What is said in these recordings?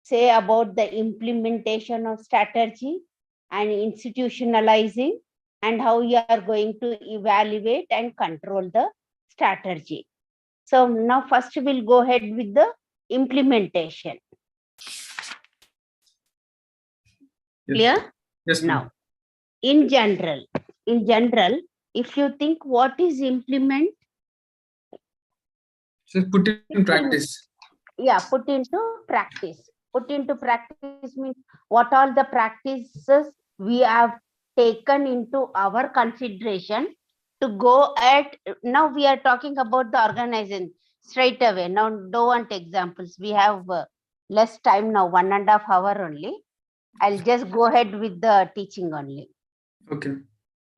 say about the implementation of strategy and institutionalizing, and how you are going to evaluate and control the strategy. So now first we'll go ahead with the implementation. Clear? Yes. Now, in general, if you think what is implement, so put it in practice. Yeah, put into practice. Put into practice means what all the practices we have taken into our consideration to go at. Now we are talking about the organization straight away. Now don't want examples. We have less time now, 1.5 hours only. I'll just go ahead with the teaching only. Okay.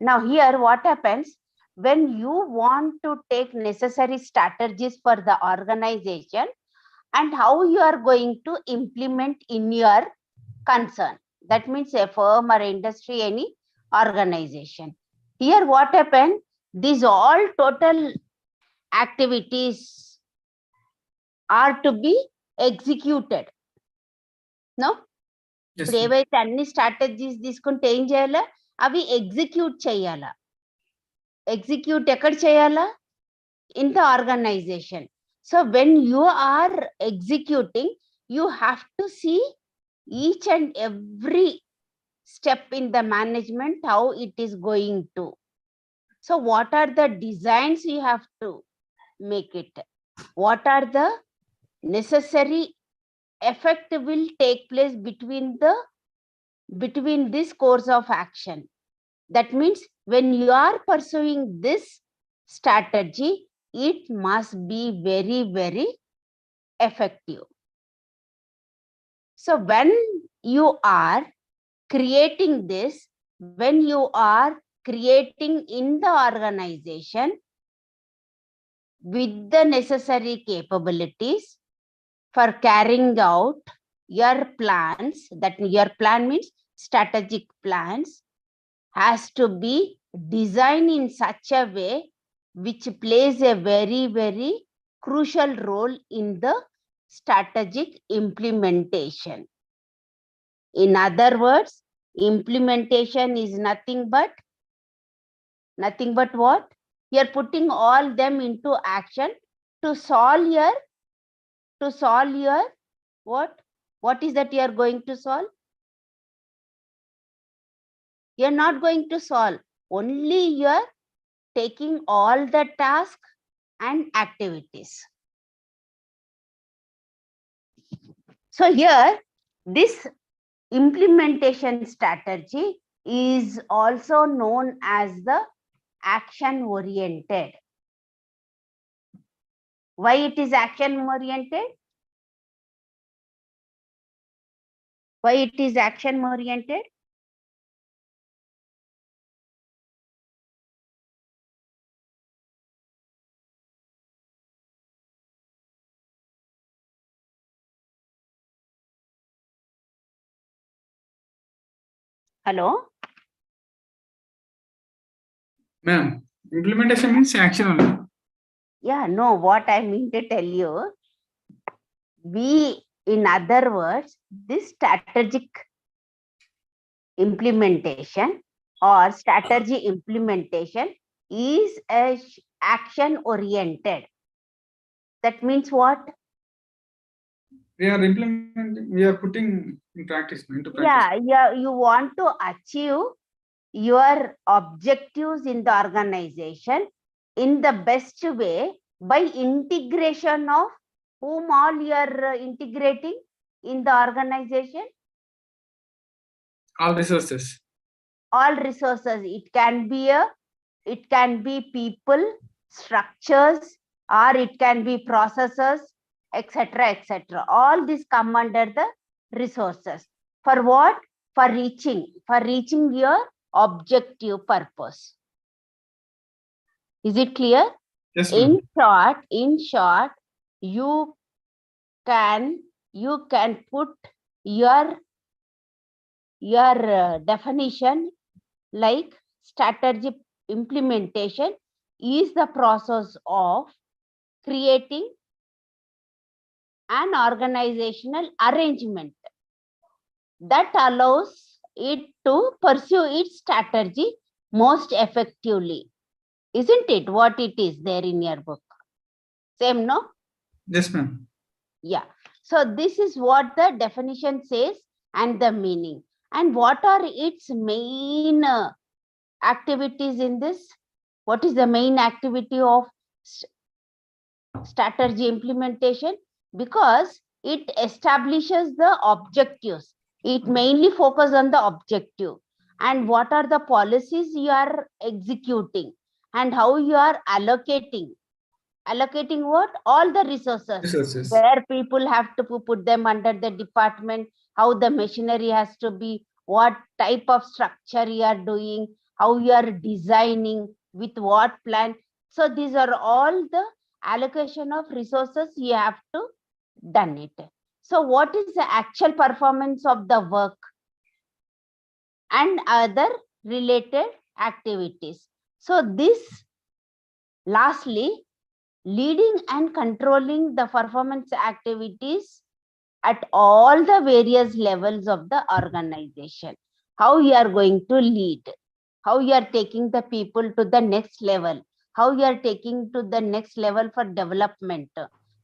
Now here what happens when you want to take necessary strategies for the organization and how you are going to implement in your concern. That means a firm or industry, any organization. Here what happened, these all total activities are to be executed. No? Yes. ఏవైతే అన్ని strategies తీసుకుంటే ఏం చేయాలా, అవి execute చేయాలా. Execute ఎక్కడ చేయాలా, in the organisation. So when you are executing, you have to see each and every step in the management, how it is going to. So what are the designs you have to make it? What are the necessary effect will take place between this course of action? That means when you are pursuing this strategy, it must be very, very effective. So when you are creating this, when you are creating in the organization with the necessary capabilities for carrying out your plans, that your plan means strategic plans, has to be designed in such a way which plays a very, very crucial role in the strategic implementation. In other words, implementation is nothing but what? You're putting all them into action to solve your what? What is that you are going to solve? You're not going to solve. Only you're taking all the tasks and activities. So here, this implementation strategy is also known as the action oriented. Why it is action oriented? Why it is action oriented? Hello? Ma'am, implementation means action only. Yeah, no, what I mean to tell you, in other words, this strategic implementation or strategy implementation is action oriented. That means what? We are implementing, we are putting in practice, into practice. Yeah, you want to achieve your objectives in the organization in the best way by integration of whom all you are integrating in the organization? All resources. All resources. It can be people, structures, or it can be processes, etc., etc. All this come under the resources. For what? For reaching your objective purpose. Is it clear? Yes, In short, you can put your definition like strategy implementation is the process of creating an organizational arrangement. that allows it to pursue its strategy most effectively. Isn't it what it is there in your book? Same, no? Yes, ma'am. Yeah. So this is what the definition says and the meaning. And what are its main activities in this? What is the main activity of strategy implementation? Because it establishes the objectives. It mainly focuses on the objective and what are the policies you are executing and how you are allocating what? All the resources. Resources. Where people have to put them under the department, how the machinery has to be, what type of structure you are doing, how you are designing, with what plan. So these are all the allocation of resources you have to done it. So what is the actual performance of the work and other related activities? So this, lastly, leading and controlling the performance activities at all the various levels of the organization. How you are going to lead, how you are taking the people to the next level, how you are taking to the next level for development,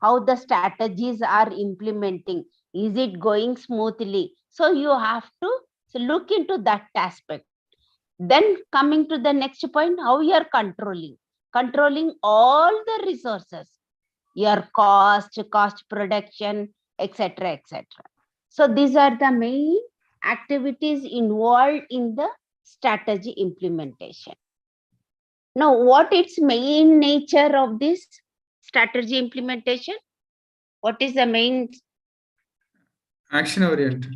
how the strategies are implementing, is it going smoothly? So you have to look into that aspect. Then coming to the next point, how you are controlling all the resources, your cost production, etc., etc. So these are the main activities involved in the strategy implementation. Now, what its main nature of this strategy implementation? What is the main? Action oriented.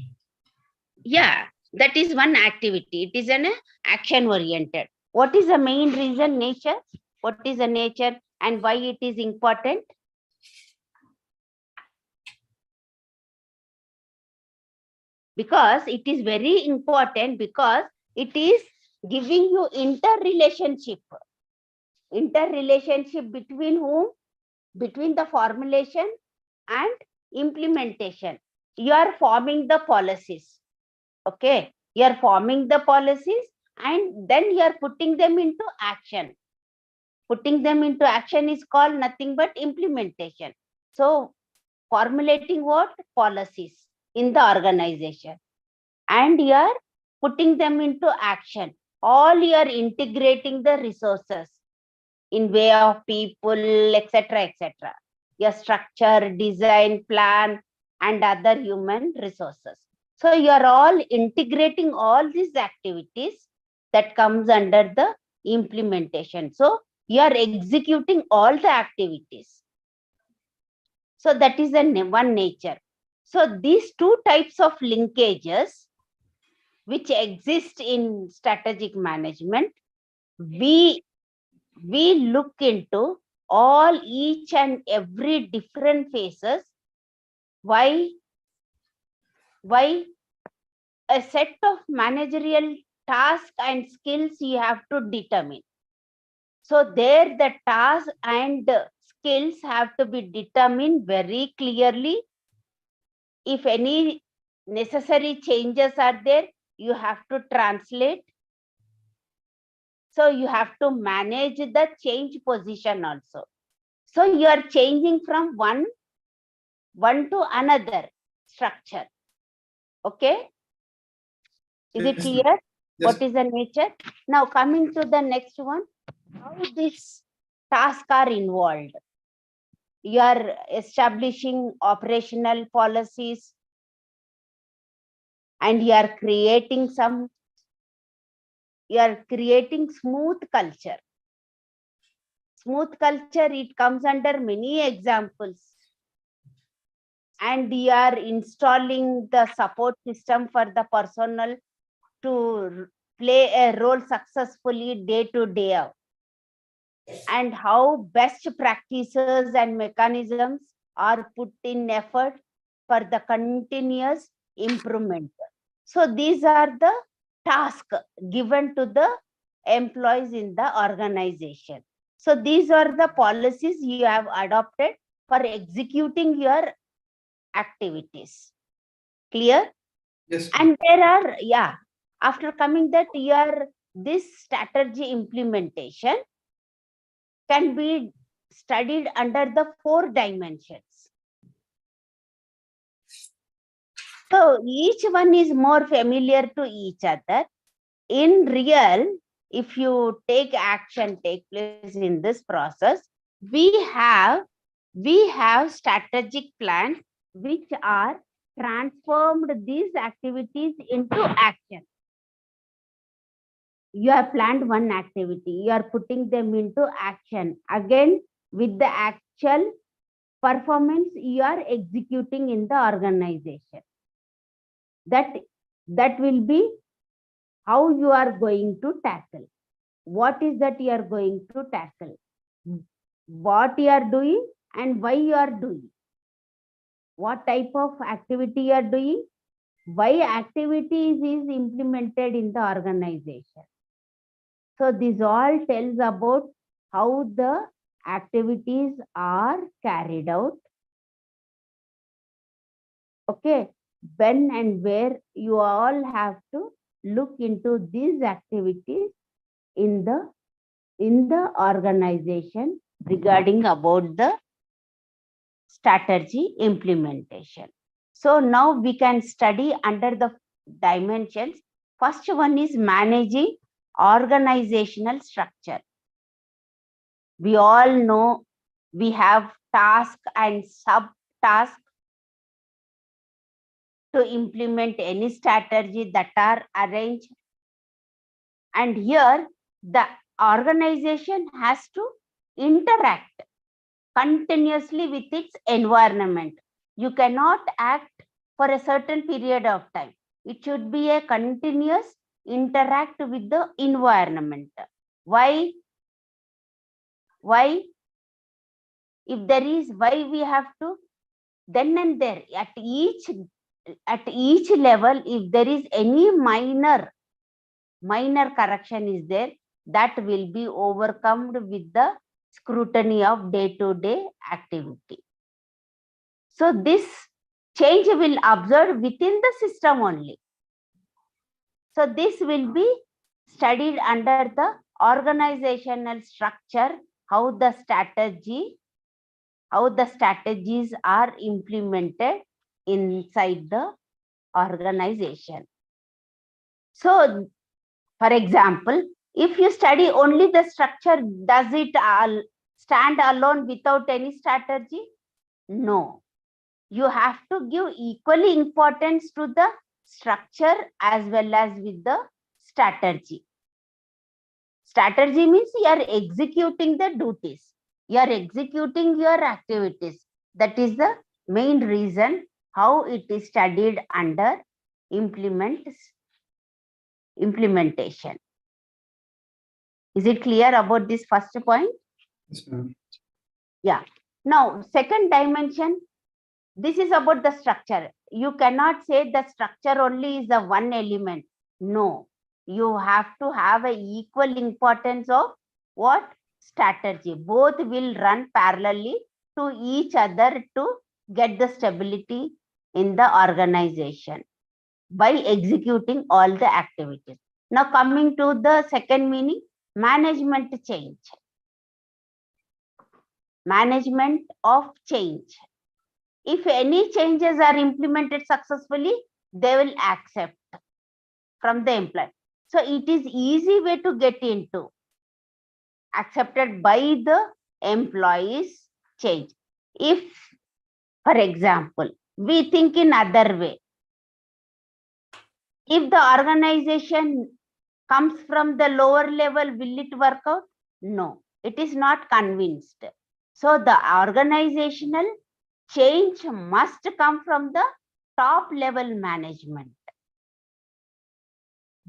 Yeah, that is one activity. It is an action oriented. What is the main reason, nature? What is the nature and why it is important? Because it is very important, because it is giving you interrelationship between whom? Between the formulation and implementation. You are forming the policies. Okay, you are forming the policies and then you are putting them into action. Putting them into action is called nothing but implementation. So formulating what? Policies in the organization, and you are putting them into action. All you are integrating the resources in way of people, etc., etc. Your structure, design, plan, and other human resources. So you are all integrating all these activities that comes under the implementation. So you are executing all the activities. So that is the one nature. So these two types of linkages which exist in strategic management, we look into all each and every different phases. Why a set of managerial tasks and skills you have to determine. So there the task and skills have to be determined very clearly. If any necessary changes are there, you have to translate. So you have to manage the change position also. So you are changing from one to another structure. Okay. Is it clear? Yes. What is the nature? Now coming to the next one, how these tasks are involved. You are establishing operational policies and you are creating smooth culture. Smooth culture, it comes under many examples. And you are installing the support system for the personnel to play a role successfully day to day out. And how best practices and mechanisms are put in effort for the continuous improvement. So these are the tasks given to the employees in the organization. So these are the policies you have adopted for executing your activities. Clear? Yes. And there are, yeah, after coming that, this strategy implementation can be studied under the 4 dimensions. So each one is more familiar to each other. In real, if you take action, take place in this process, we have strategic plans which are transformed these activities into action. You have planned one activity, you are putting them into action. Again, with the actual performance you are executing in the organization. That will be how you are going to tackle. What is that you are going to tackle? What you are doing and why you are doing. What type of activity you are doing, why activities is implemented in the organization. So this all tells about how the activities are carried out. Okay, when and where you all have to look into these activities in the organization regarding about the strategy implementation. So now we can study under the dimensions. First one is managing organizational structure. We all know we have task and sub-task to implement any strategy that are arranged. And here the organization has to interact continuously with its environment. You cannot act for a certain period of time. It should be a continuous interact with the environment. Why? If there is, why we have to then and there at each level, if there is any minor correction is there, that will be overcome with the scrutiny of day-to-day activity. So this change will observe within the system only. So this will be studied under the organizational structure, how the strategies are implemented inside the organization. So, for example, if you study only the structure, does it stand alone without any strategy? No. You have to give equally importance to the structure as well as with the strategy. Strategy means you are executing the duties. You are executing your activities. That is the main reason how it is studied under implementation. Is it clear about this first point? Yes, ma'am. Yeah. Now, second dimension, this is about the structure. You cannot say the structure only is the one element. No, you have to have an equal importance of what? Strategy. Both will run parallelly to each other to get the stability in the organization by executing all the activities. Now coming to the second meaning, management change. Management of change. If any changes are implemented successfully, they will accept from the employee. So it is easy way to get into accepted by the employees change. If, for example, we think in other way, if the organization comes from the lower level, will it work out? No, it is not convinced. So the organizational change must come from the top level management.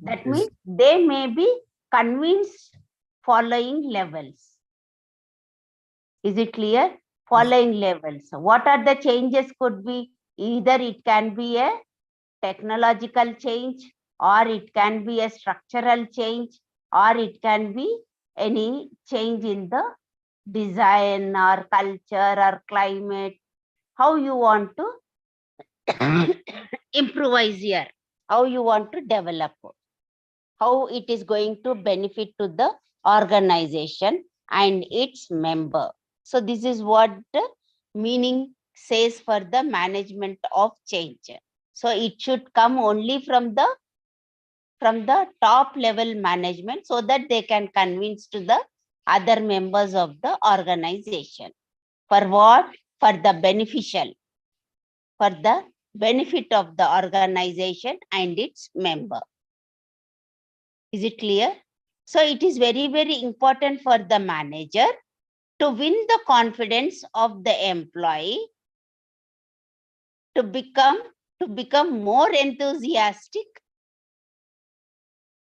That means they may be convinced following levels. Is it clear? Following levels. What are the changes could be? Either it can be a technological change, or it can be a structural change, or it can be any change in the design or culture or climate. How you want to improvise here. how you want to develop, how it is going to benefit to the organization and its member. So this is what the meaning says for the management of change. So it should come only from the top level management, so that they can convince to the other members of the organization. For what? For the beneficial, for the benefit of the organization and its member. Is it clear? So it is very, very important for the manager to win the confidence of the employee, to become more enthusiastic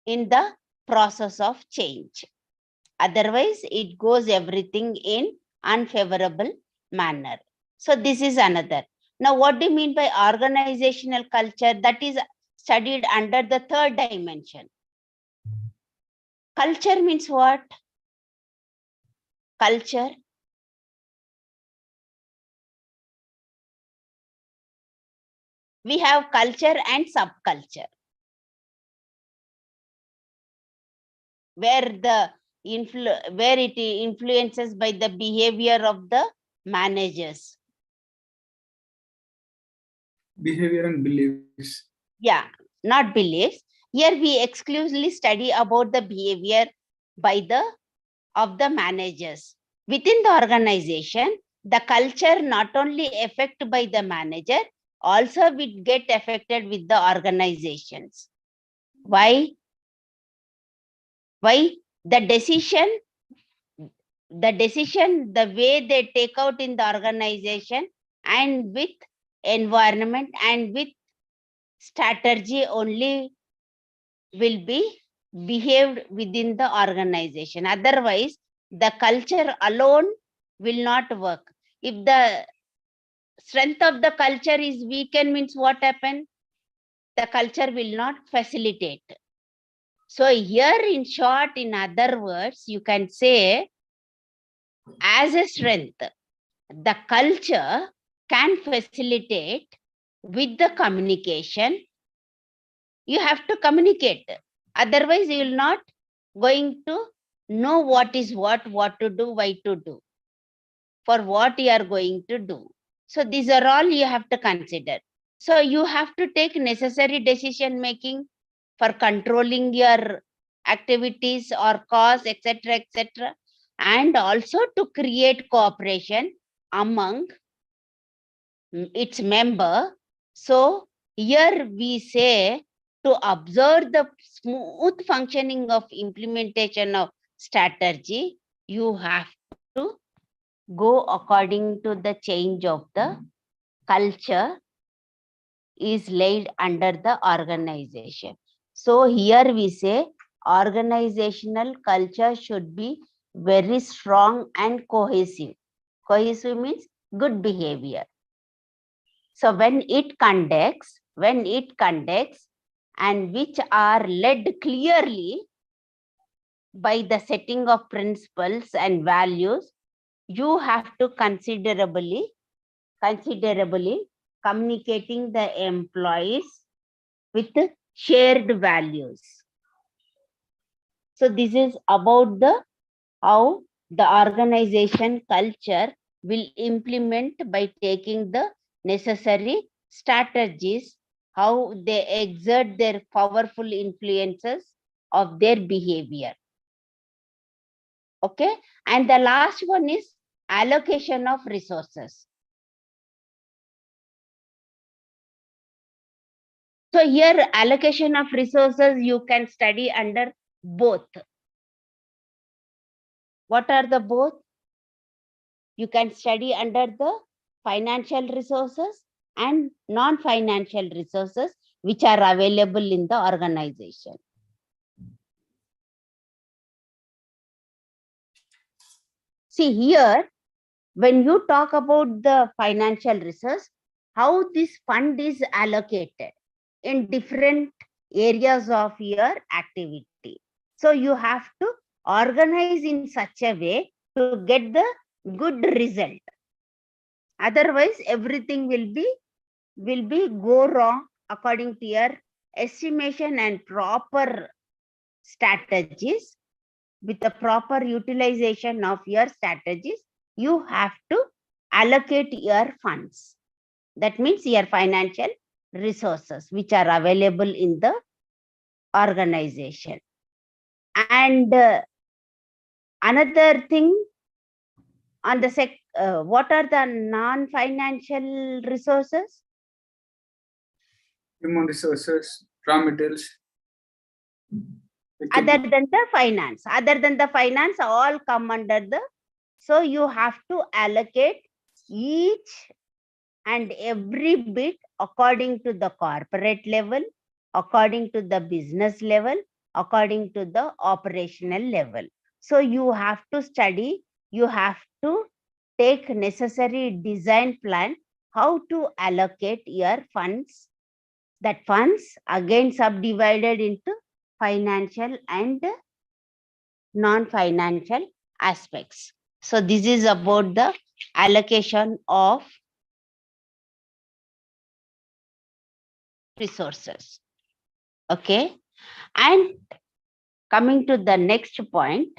in the process of change. Otherwise, it goes everything in unfavorable manner. So this is another. Now, what do you mean by organizational culture? That is studied under the third dimension. Culture means what? Culture. We have culture and subculture, where it influences by the behavior of the managers. Behavior and beliefs. Yeah, not beliefs. Here we exclusively study about the behavior of the managers. Within the organization, the culture not only affected by the manager, also will get affected with the organizations. Why? Why? The decision, the way they take out in the organization and with environment and with strategy only will be behaved within the organization. Otherwise, the culture alone will not work. If the strength of the culture is weakened, means what happens? The culture will not facilitate. So here, in short, in other words, you can say, as a strength, the culture can facilitate with the communication. You have to communicate. Otherwise, you will not going to know what is what to do, why to do, for what you are going to do. So these are all you have to consider. So you have to take necessary decision making for controlling your activities or costs, etc., etc., and also to create cooperation among its member. So here we say, to observe the smooth functioning of implementation of strategy, you have to go according to the change of the culture is laid under the organization. So here we say organizational culture should be very strong and cohesive. Cohesive means good behavior. So when it conducts and which are led clearly by the setting of principles and values, you have to considerably communicating the employees with shared values. So this is about how the organization culture will implement by taking the necessary strategies, how they exert their powerful influences of their behavior. Okay, and the last one is allocation of resources. So here, allocation of resources you can study under both. What are the both? You can study under the financial resources and non-financial resources which are available in the organization. See here, when you talk about the financial resource, how this fund is allocated in different areas of your activity. So you have to organize in such a way to get the good result. Otherwise, everything will be go wrong according to your estimation and proper strategies, with the proper utilization of your strategies, you have to allocate your funds. That means your financial resources which are available in the organization. And another thing on the what are the non-financial resources? Human resources, raw materials. Other than the finance, all come under the, so you have to allocate each and every bit according to the corporate level, according to the business level, according to the operational level. So you have to study, you have to take necessary design plan, how to allocate your funds. That funds again subdivided into financial and non-financial aspects. So this is about the allocation of resources. Okay. And coming to the next point,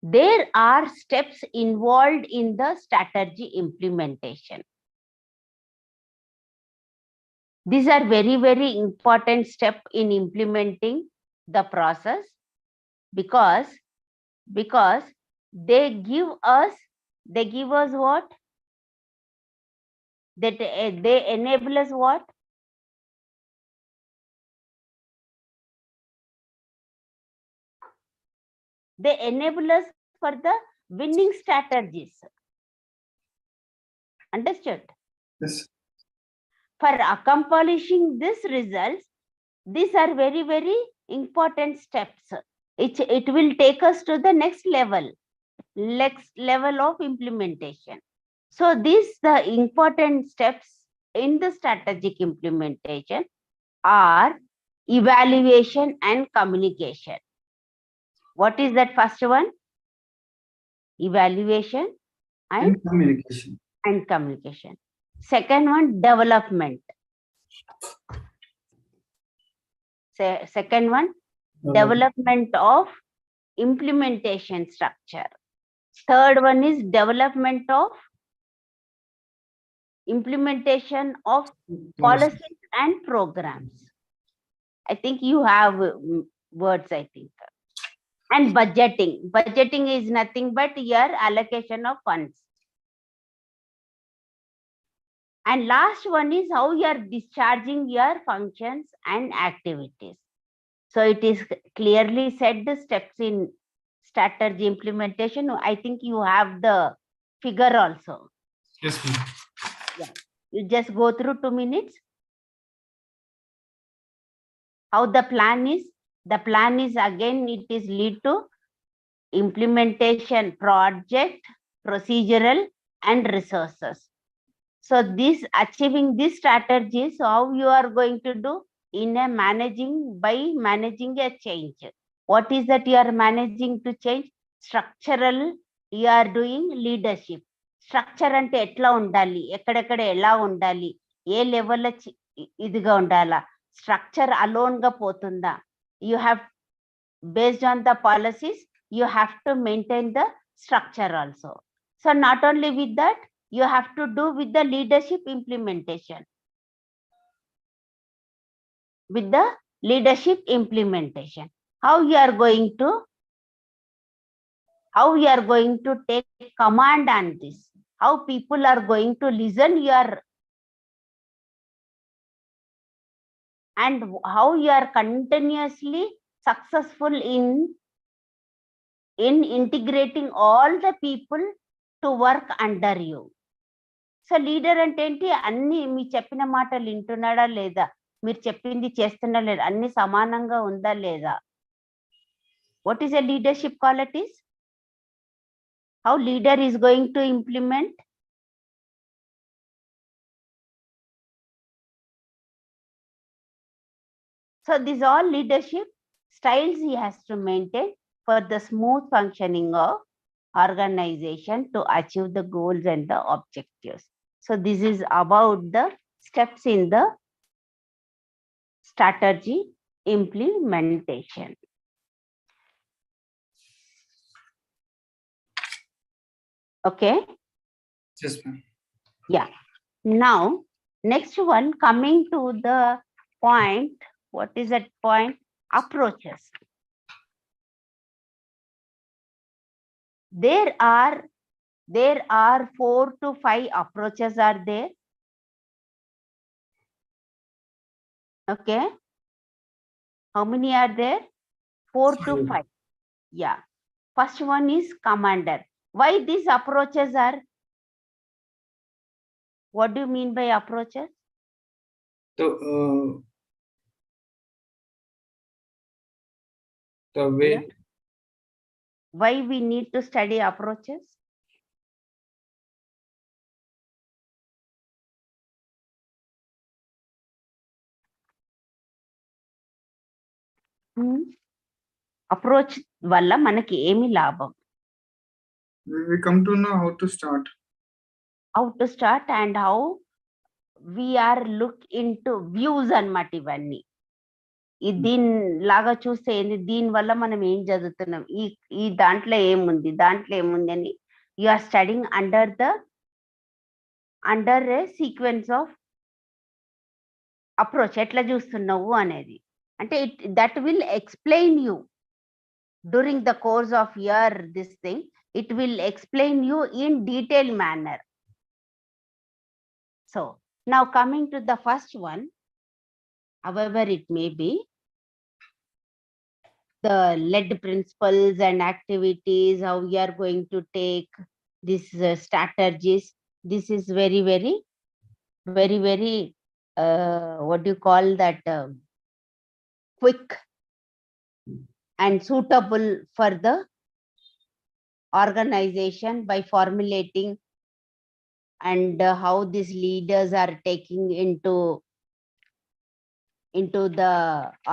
there are steps involved in the strategy implementation. These are very, very important step in implementing the process, because they give us what? That they enable us what? They enable us for the winning strategies. Understood? Yes. For accomplishing these results, these are very, very important steps. It will take us to the next level of implementation. So these the important steps in the strategic implementation are evaluation and communication. What is that first one? Evaluation and communication. Second one, development. Second one, development of implementation structure. Third one is development of implementation of policies and programs. I think you have words, I think. And budgeting. Budgeting is nothing but your allocation of funds. And last one is how you are discharging your functions and activities. So it is clearly said the steps in strategy implementation. I think you have the figure also. Yes, ma'am. Yeah. You just go through 2 minutes. How the plan is? The plan is again, it is lead to implementation, project, procedural, and resources. So this achieving these strategies, how you are going to do in a by managing a change. What is that you are managing to change? Structural, you are doing leadership. Structure ante etla undali, ekkadekade ela undali, A level ఇదిగా ఉండాలా, structure alone గా పోతుందా? You have, based on the policies, you have to maintain the structure also. So not only with that, you have to do with the leadership implementation. With the leadership implementation, how you are going to take command on this, how people are going to listen your, and how you are continuously successful in integrating all the people to work under you. So leader అంటే ఏంటి? అన్ని మీ చెప్పిన మాటలు వింటున్నాడా లేదా, మీరు చెప్పింది చేస్తున్నా లేదా, అన్ని సమానంగా ఉందా లేదా? What is a leadership qualities? How leader is going to implement? So this all leadership styles he has to maintain for the smooth functioning of organization to achieve the goals and the objectives. So this is about the steps in the strategy implementation. Okay. Yes, ma'am. Yeah. Now, next one, coming to the point. What is that point? Approaches. There are 4 to 5 approaches are there. Okay. How many are there? 4 to 5. Yeah. First one is commander. Why these approaches are? What do you mean by approaches? So, the way. Yeah. Why we need to study approaches? Approach వల్ల మనకి ఏమి లాభం? We come to know how to start. How to start and how we are look into views అన్నమాట ఇవన్నీ. దీని లాగా చూస్తే ఏంది, దీని వల్ల మనం ఏం చదువుతున్నాం, ఈ దాంట్లో ఏముంది అని you are studying under a sequence of approach. ఎట్లా చూస్తున్నావు అనేది, అంటే that will explain you during the course of your this thing. It will explain you in detailed manner. So now coming to the first one, however it may be, the lead principles and activities, how we are going to take these strategies. This is very what do you call that, quick and suitable for the organization by formulating, and how these leaders are taking into the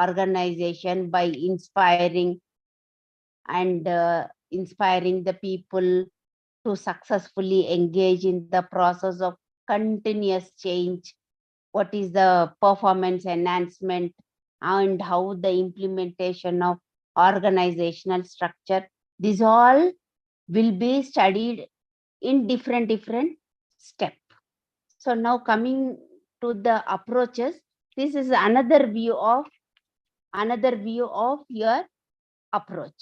organization by inspiring the people to successfully engage in the process of continuous change. What is the performance enhancement, and how the implementation of organizational structure. This all will be studied in different steps. So now coming to the approaches, this is another view of your approach.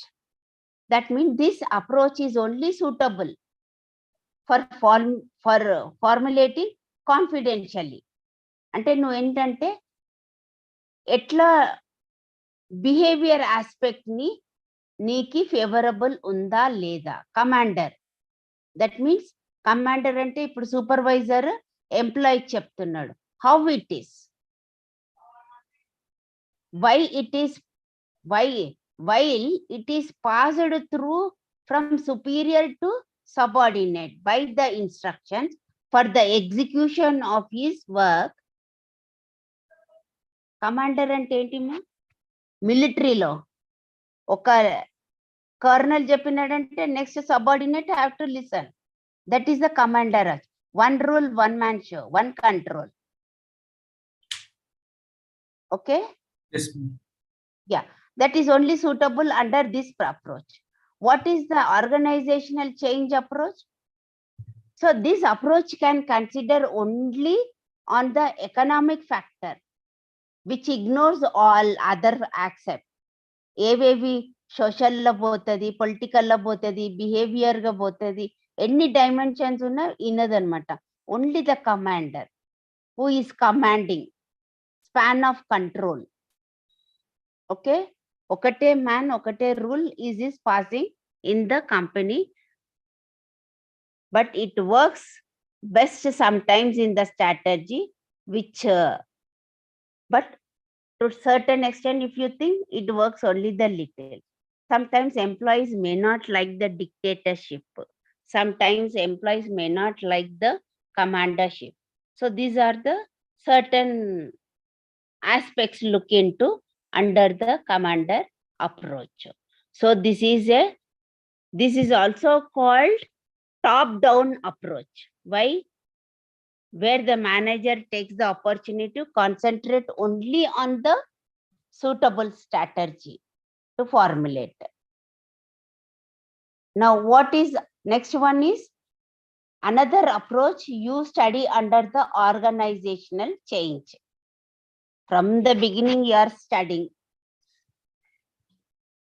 That means this approach is only suitable for formulating confidentially. అంటే నువ్వు ఏంటంటే ఎట్లా behaviour aspect ని నీకి favourable ఉందా లేదా. Commander, that means commander అంటే ఇప్పుడు సూపర్వైజర్ ఎంప్లాయీ చెప్తున్నాడు, how it is, while it is passed through from superior to subordinate by the instructions for the execution of his work. Commander అంటే ఏంటిమా, మిలిటరీలో ఒక కర్నల్ చెప్పినాడంటే next subordinate have to listen. That is the commander. One rule, one man show, one control. Okay. Yes. Yeah, that is only suitable under this approach. What is the organizational change approach? So this approach can consider only on the economic factor, which ignores all other aspects. ఏవేవి social లో పోతుంది, political లో పోతుంది, behaviour గా పోతుంది, ఎన్ని dimensions ఉన్నా ఇన్నదనమాట. Only the commander who is commanding, span of control. Okay, ఒకటే మ్యాన్, ఒకటే rule is passing in the company, but it works best sometimes in the strategy, which but to certain extent, if you think, it works only the little. Sometimes employees may not like the dictatorship. Sometimes employees may not like the commandership. So these are the certain aspects look into under the commander approach. So this is also called top down approach. Why? where the manager takes the opportunity to concentrate only on the suitable strategy to formulate. Now, what is next one is another approach you study under the organizational change. From the beginning, you are studying.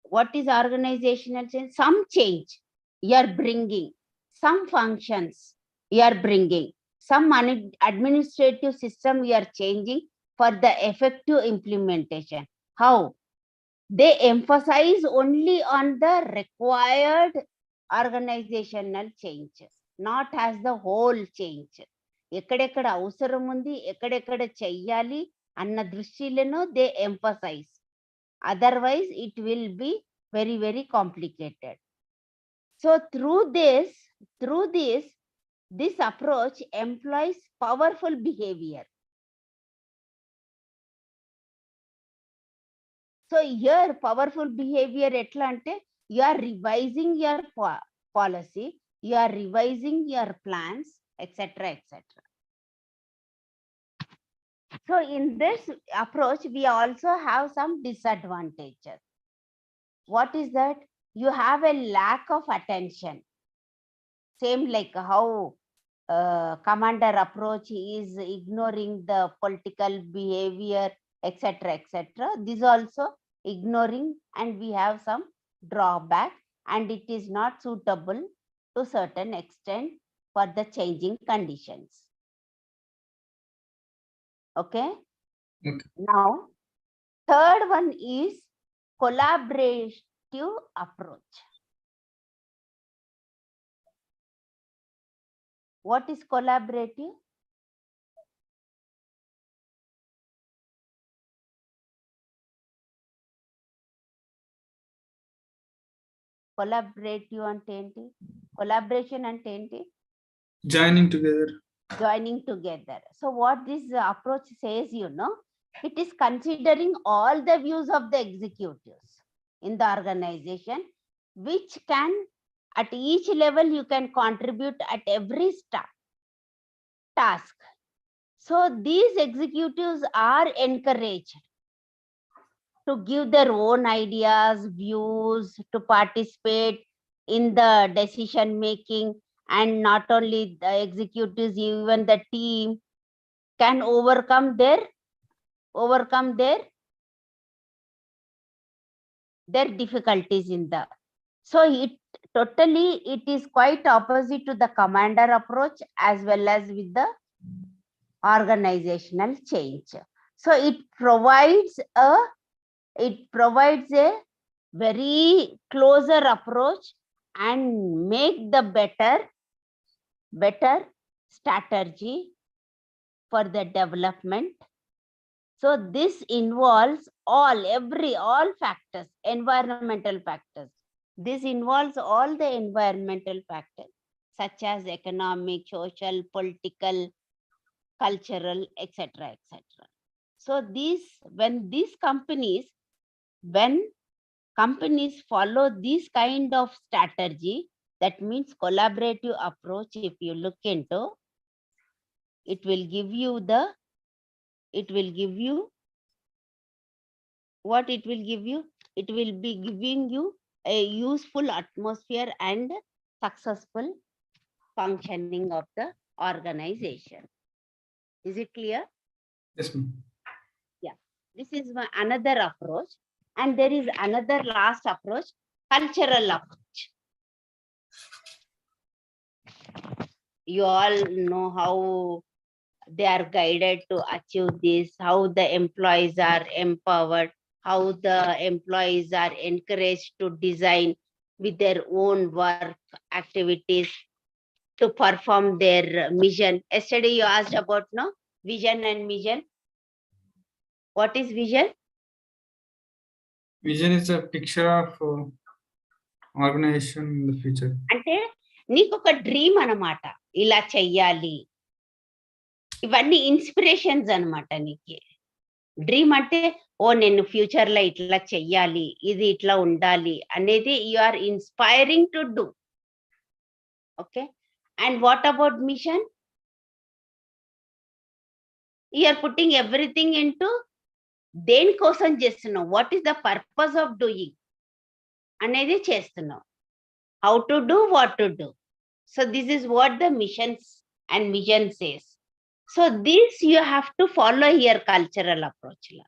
What is organizational change? Some change you are bringing, some functions you are bringing, some administrative system you are changing for the effective implementation. How? They emphasize only on the required organizational change, not as the whole change. ఎక్కడెక్కడ అవసరం ఉంది, ఎక్కడెక్కడ చెయ్యాలి అన్న దృష్టిలను they emphasize. Otherwise, it will be very, very complicated. So through this, this approach employs powerful behavior. So here, powerful behavior etla ante, you are revising your policy, you are revising your plans, etc., etc. So in this approach, we also have some disadvantages. What is that? You have a lack of attention. Same like how commander approach is ignoring the political behavior, etc., etc. This also ignoring, and we have some drawback, and it is not suitable to certain extent for the changing conditions. Okay. Now, third one is collaborative approach. What is collaborative? Collaborative ante enti? Collaboration ante enti? Joining together. Joining together. So what this approach says, it is considering all the views of the executives in the organization, which can, at each level, you can contribute at every task. So these executives are encouraged to give their own ideas, views, to participate in the decision making, and not only the executives, even the team can overcome their difficulties in the. So it is quite opposite to the commander approach as well as with the organizational change. So it provides a very closer approach and make the better strategy for the development. So this involves all factors, environmental factors. This involves all the environmental factors such as economic, social, political, cultural, etc., etc. So when companies follow this kind of strategy, that means collaborative approach, if you look into, it will give you what it will give you? It will be giving you a useful atmosphere and successful functioning of the organization. Is it clear? Yes, ma'am. Yeah, this is another approach. And there is another last approach, cultural approach. You all know how they are guided to achieve this, how the employees are empowered, how the employees are encouraged to design with their own work activities to perform their mission. Yesterday you asked about vision and mission. What is vision? Vision is a picture of organization in the future. అంటే నీకు ఒక dream అన్నమాట, ఇలా చెయ్యాలి. ఇవన్నీ inspirations అన్నమాట. నీకు dream అంటే నేను ఫ్యూచర్ లో ఇట్లా చెయ్యాలి, ఇది ఇట్లా ఉండాలి అనేది you are inspiring to do. Okay. And what about mission? You are putting everything into దేనికోసం చేస్తున్నావు, what is the purpose of doing అనేది చేస్తున్నావు. How to do, what to do. So this is what the missions and vision says. So this you have to follow here cultural approach లా.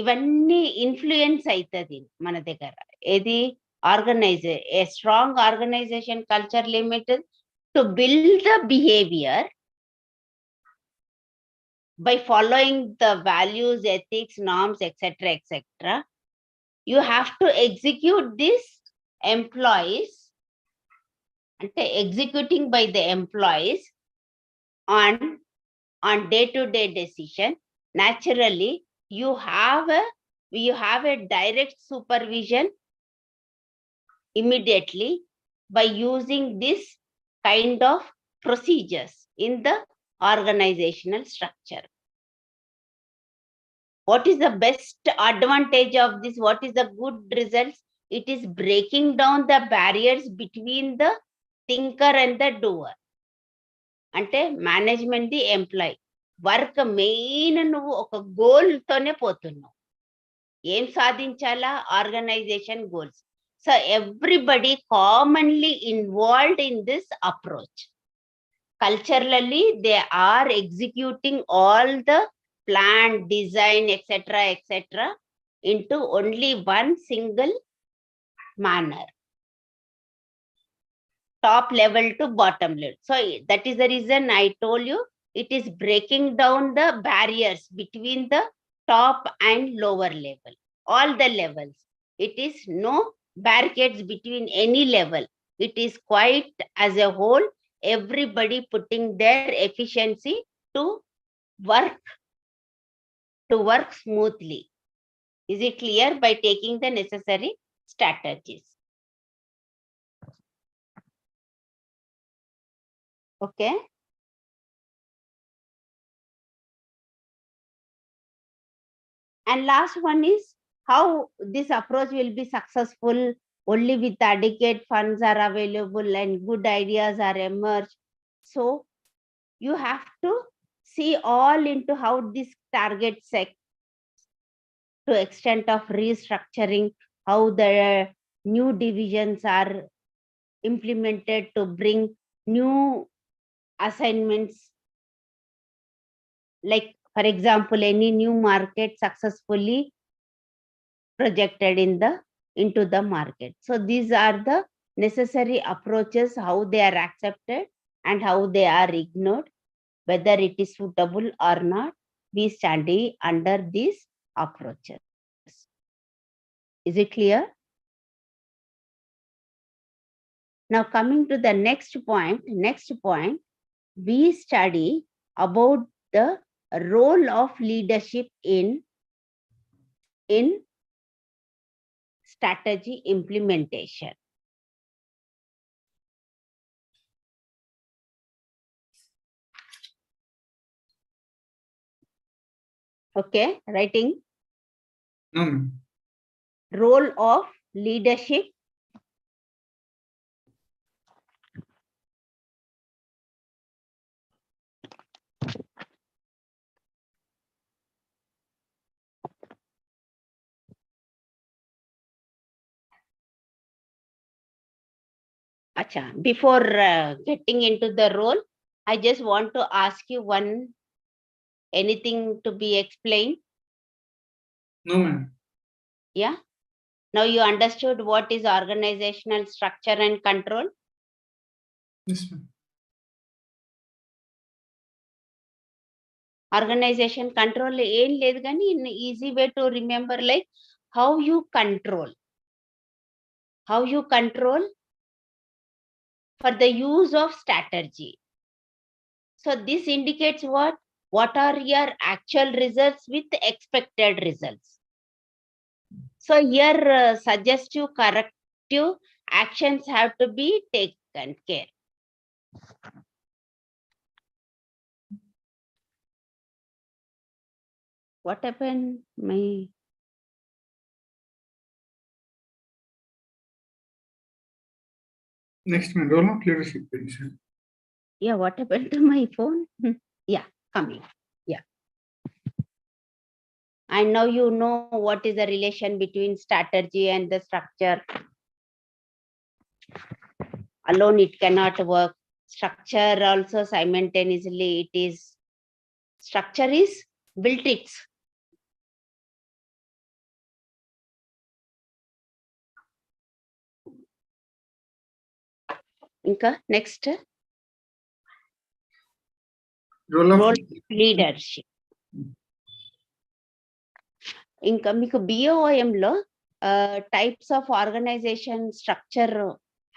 ఇవన్నీ influence అవుతుంది మన దగ్గర. ఏది a strong organisation culture limited to build the behaviour by following the values, ethics, norms, etc., etc. You have to execute this employees, and executing by the employees on day-to-day decision. Naturally, you have a direct supervision immediately by using this kind of procedures in the organizational structure. What is the best advantage of this? What is the good results? It is breaking down the barriers between the thinker and the doer. అంటే management the employee work main నువ్వు ఒక goal తోనే పోతున్నావు. ఏం సాధించాలా? Organisation goals. So everybody commonly involved in this approach. Culturally they are executing all the plan, design, etc., into only one single manner, top level to bottom level. So that is the reason I told you it is breaking down the barriers between the top and lower level, all the levels. It is no barricades between any level. It is quite as a whole, everybody putting their efficiency to work smoothly. Is it clear? By taking the necessary strategies. Okay. And last one is how this approach will be successful only with adequate funds are available and good ideas are emerged. So you have to see all into how this target set to extent of restructuring, how the new divisions are implemented to bring new assignments. Like, for example, any new market successfully projected into the market. So these are the necessary approaches, how they are accepted and how they are ignored, whether it is suitable or not. We study under these approaches. Is it clear? Now coming to the next point, we study about the role of leadership in strategy implementation. Okay, writing. No, ma'am. Role of leadership Acha, before getting into the role, I just want to ask you anything to be explained? No, ma'am. Yeah. Now you understood what is organizational structure and control? Yes, ma'am. Organization control ఏం లేదు కానీ in easy way to remember, like how you control for the use of strategy. So this indicates what are your actual results with expected results. So here suggestive, corrective actions have to be taken care. What happened? Next, ma'am, role of leadership, please. Yeah, what happened to my phone? Yeah, coming. And now you know what is the relation between strategy and the structure. Alone it cannot work. Structure also simultaneously it is, structure is built it. Inka next Role of role leadership. ఇంకా మీకు BOM లో types of organization structure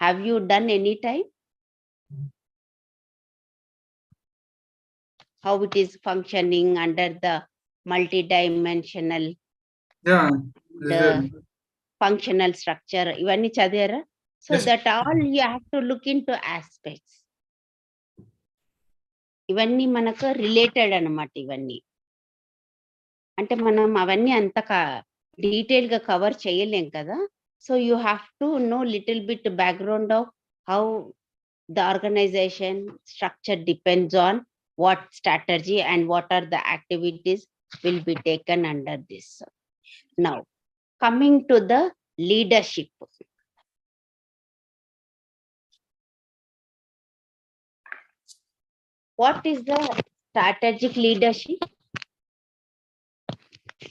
have you done any time? How it is functioning under the multi-dimensional yeah, the functional structure ఇవన్నీ చదివారా? So Yes. that all you have to look into aspects. ఇవన్నీ మనకు related అన్నమాట. ఇవన్నీ అంటే మనం అవన్నీ అంత డీటెయిల్ గా కవర్ చేయలేం కదా. So you have to know little bit background of how the organization structure depends on what strategy and what are the activities will be taken under this. Now, coming to the leadership. What is the strategic leadership?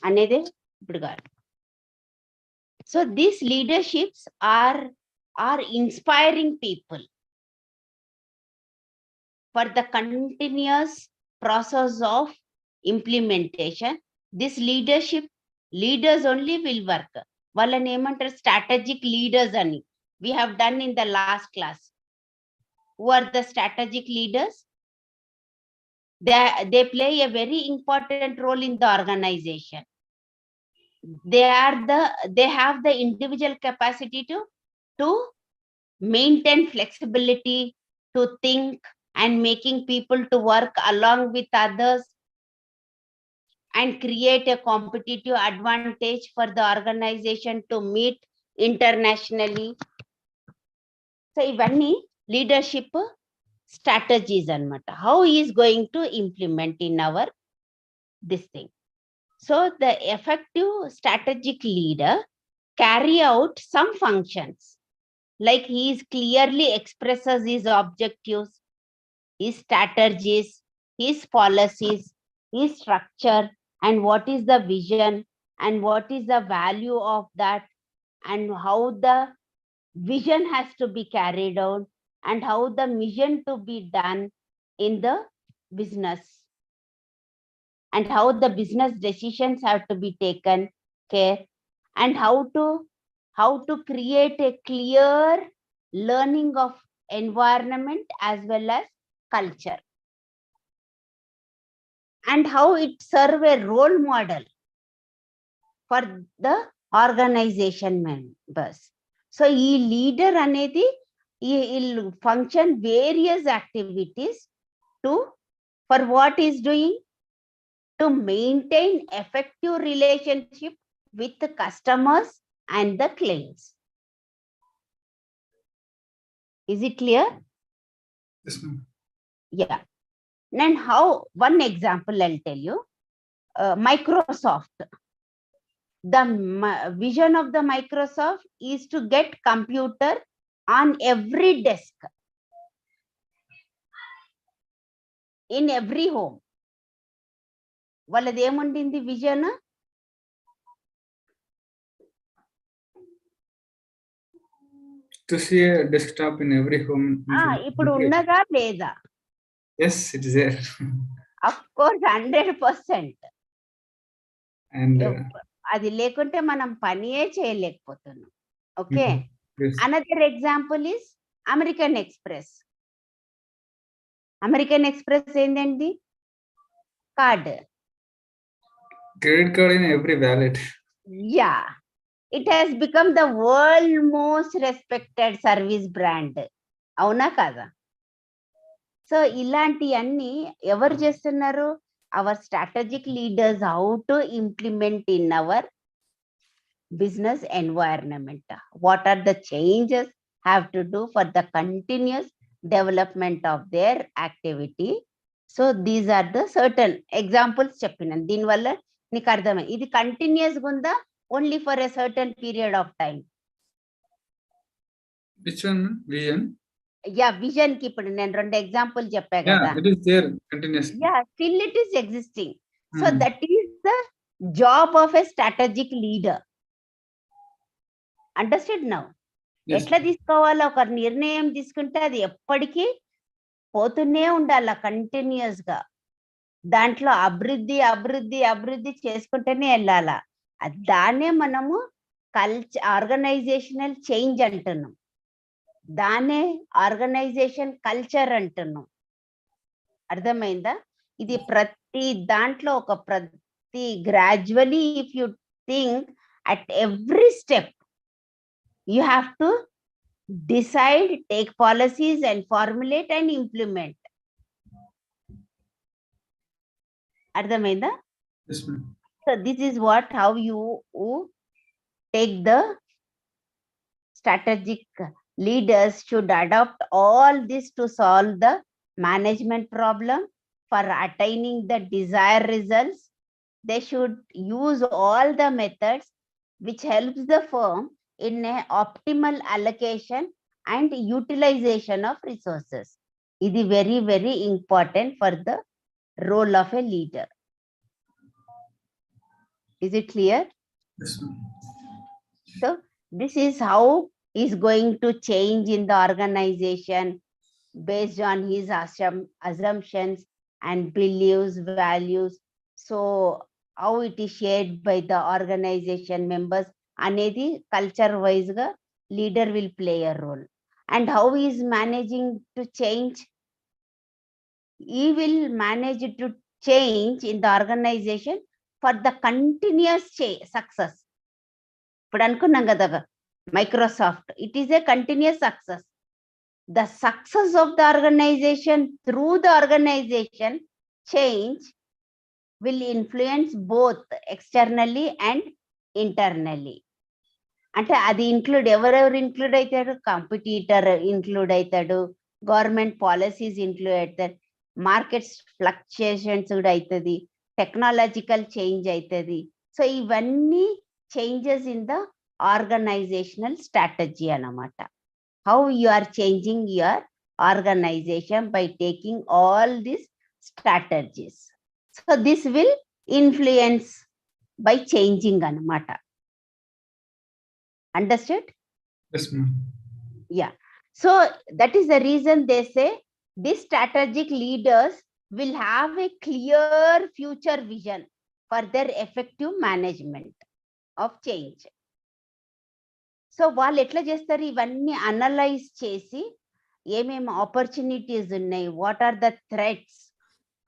అనేది ఇప్పుడు కాదు. So these leaderships are inspiring people for the continuous process of implementation. This leadership, leaders only will work. వాళ్ళని ఏమంటారు? Strategic leaders అని. We have done in the last class. Who are the strategic leaders? They play a very important role in the organization. They have the individual capacity to maintain flexibility, to think, and making people to work along with others and create a competitive advantage for the organization to meet internationally. So ivanni leadership strategies anamata. How he is going to implement in our this thing. So the effective strategic leader carry out some functions, like he is clearly expresses his objectives, his strategies, his policies, his structure, and what is the vision and what is the value of that, and how the vision has to be carried out and how the mission to be done in the business, and how the business decisions have to be taken care, and how to create a clear learning of environment as well as culture, and how it serve a role model for the organization members. So ee leader anedi will function various activities for what is doing, to maintain effective relationship with the customers and the clients. Is it clear? Yes, ma'am. Yeah. And how, one example I'll tell you. Microsoft. The vision of the Microsoft is to get computer on every desk, in every home. వాళ్ళది ఏముండింది vision? To see a desktop in every home. ఇప్పుడు ఉన్నదా లేదా? Yes, it is there. Of course, 100%. And అది లేకుంటే మనం పనియే చేయలేకపోతున్నాం. Okay. yes. Another example is American Express. American Express ఏంటండి? Card. Credit card in every wallet. Yeah. It has become the world most respected service brand. అవునా కాదా? So ఇలాంటివన్నీ ఎవరు చేస్తున్నారు? Our strategic leaders, how to implement in our business environment. What are the changes have to do for the continuous development of their activity? So these are the certain examples చెప్పినాను. దీనివల్ల నీకు అర్థమై ఇది continuous గా ఉందా only for a certain period of time? Which one? Vision? Yeah vision కి ఇప్పుడు నేను 2 ఎగ్జాంపుల్ చెప్పా Yeah, కదా. it is there continuously. Yeah still it is existing. So Hmm. That is the job of a strategic leader. Understand now? Yes. ఎట్లా తీసుకోవాలో ఒక నిర్ణయం తీసుకుంటే అది ఎప్పటికీ పోతూనే ఉండాల కంటిన్యూస్ గా. దాంట్లో అభివృద్ధి అభివృద్ధి అభివృద్ధి చేసుకుంటూనే వెళ్ళాల. దాన్నే మనము ఆర్గనైజేషనల్ చేంజ్ అంటున్నాం. దాన్నే ఆర్గనైజేషన్ కల్చర్ అంటున్నాం. అర్థమైందా? ఇది ప్రతి దాంట్లో ఒక ప్రతి gradually if you think at every step you have to decide, take policies and formulate and implement. అర్థమైందా? Yes, ma'am. So this is what how you take the strategic leaders should adopt all this to solve the management problem for attaining the desired results. They should use all the methods which helps the firm in a optimal allocation and utilization of resources. It is very, very important for the role of a leader. Is it clear? Yes, ma'am. So this is how is going to change in the organization based on his assumptions and beliefs, values. So how it is shared by the organization members anedi culture wise ga leader will play a role. And how he is managing to change? He will manage to change in the organization for the continuous success. ఇప్పుడు అనుకున్నాం కదా Microsoft, it is a continuous success. The success of the organisation through the organisation change will influence both externally and internally. అంటే అది ఎవరెవరు include అవుతాడు? Competitor include అవుతాడు, government policies include అవుతాడు, markets fluctuations కూడా అవుతుంది, టెక్నాలజికల్ చేంజ్ అవుతుంది. So ఇవన్నీ changes in the organizational strategy anamata. How you are changing your organization by taking all these strategies. So this will influence by changing anamata. Understood? Yes, ma'am. Yeah. So that is the reason they say these strategic leaders will have a clear future vision for their effective management of change. So వాళ్ళు ఎట్లా చేస్తారు? ఇవన్నీ analyse చేసి ఏమేమి opportunities ఉన్నాయి, what are the threats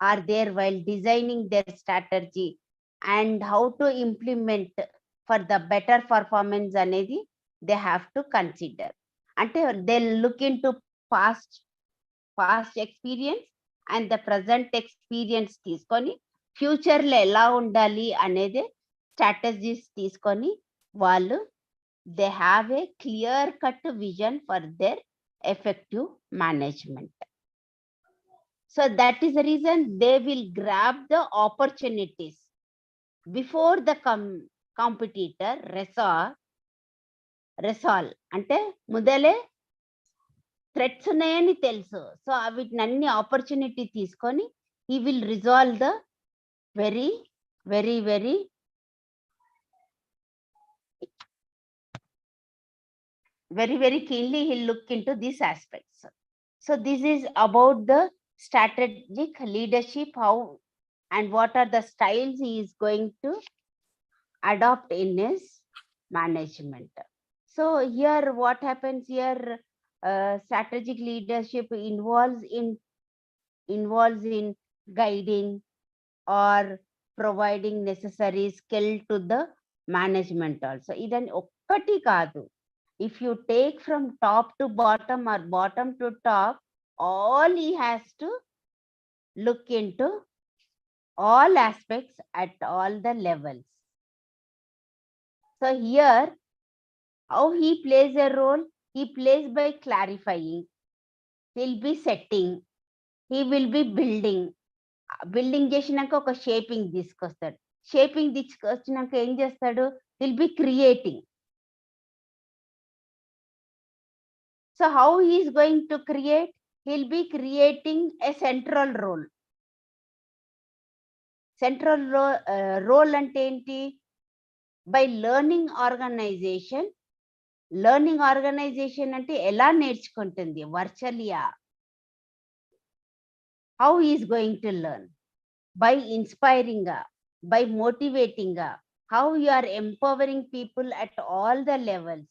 are there while designing their strategy and how to implement for the better performance అనేది they have to consider. అంటే they look in to past experience and the present experience తీసుకొని ఫ్యూచర్లో ఎలా ఉండాలి అనేది strategies తీసుకొని వాళ్ళు they have a clear cut vision for their effective management. So that is the reason they will grab the opportunities before the competitor resolve. అంటే మొదలే threats ఉన్నాయని తెలుసు. సో వీటినన్ని ఆపర్చునిటీ తీసుకొని he will resolve the very very very very very keenly. He'll look into these aspects. So this is about the strategic leadership, how and what are the styles he is going to adopt in his management. So here what happens here, strategic leadership involves in guiding or providing necessary skill to the management also. Idan okkati kaadu. If you take from top to bottom or bottom to top, all he has to look into all aspects at all the levels. So here, how he plays a role? He plays by clarifying. He'll be setting. He will be building. Building చేసినాక ఒక shaping తీసుకొస్తాడు. Shaping వచ్చినాక ఏం చేస్తాడు? Will be creating. So how he is going to create? He'll be creating a central role. Central role అంటే ఏంటి? By learning organisation. Learning organisation అంటే ఎలా నేర్చుకుంటుంది? వర్చువల్‌గా. How is going to learn? By ఇన్స్పైరింగ్‌గా, బై మోటివేటింగ్‌గా. How you are empowering people at all the levels.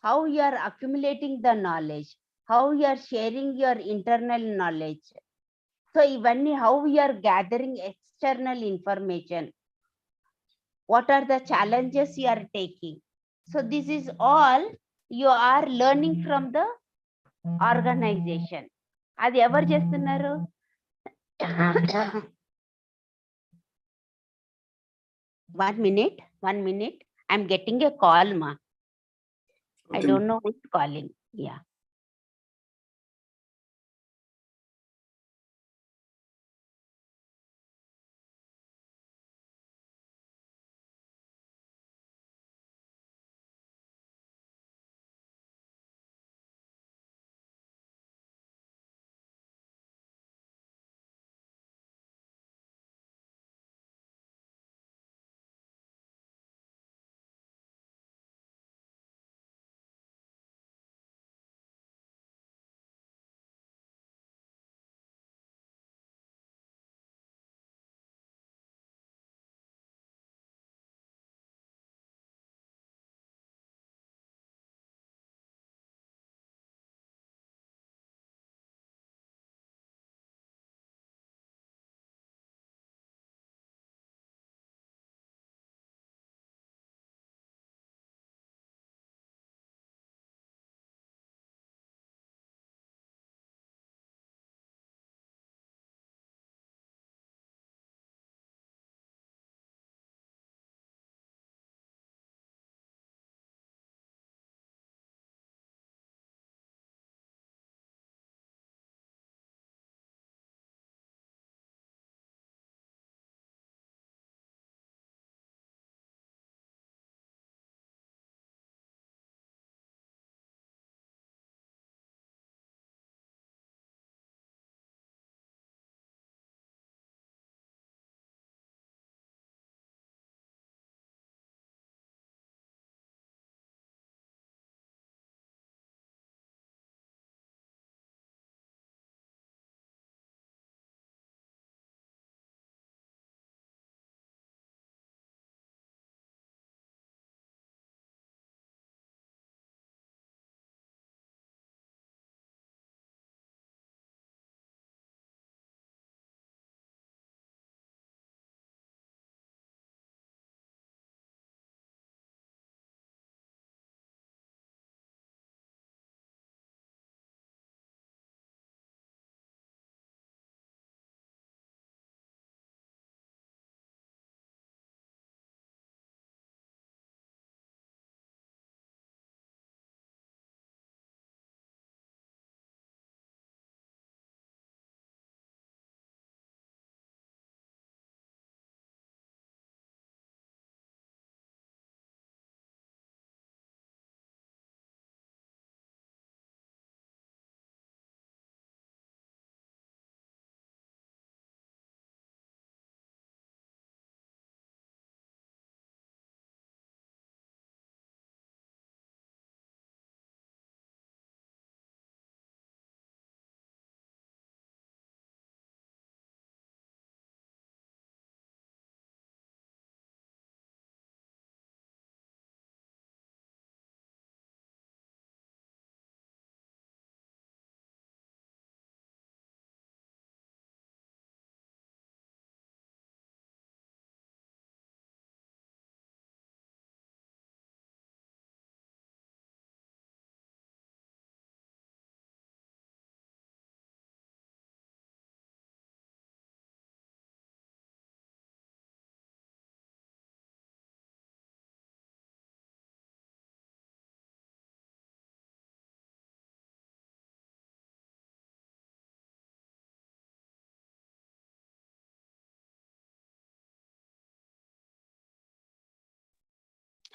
How you are accumulating the knowledge. How you are sharing your internal knowledge. So ఇవన్నీ how you are gathering external information. What are the challenges you are taking? So this is all you are learning from the organization. అది ఎవరు చేస్తున్నారు? One minute. I'm getting a call, ma. I Okay. don't know who's calling. Yeah.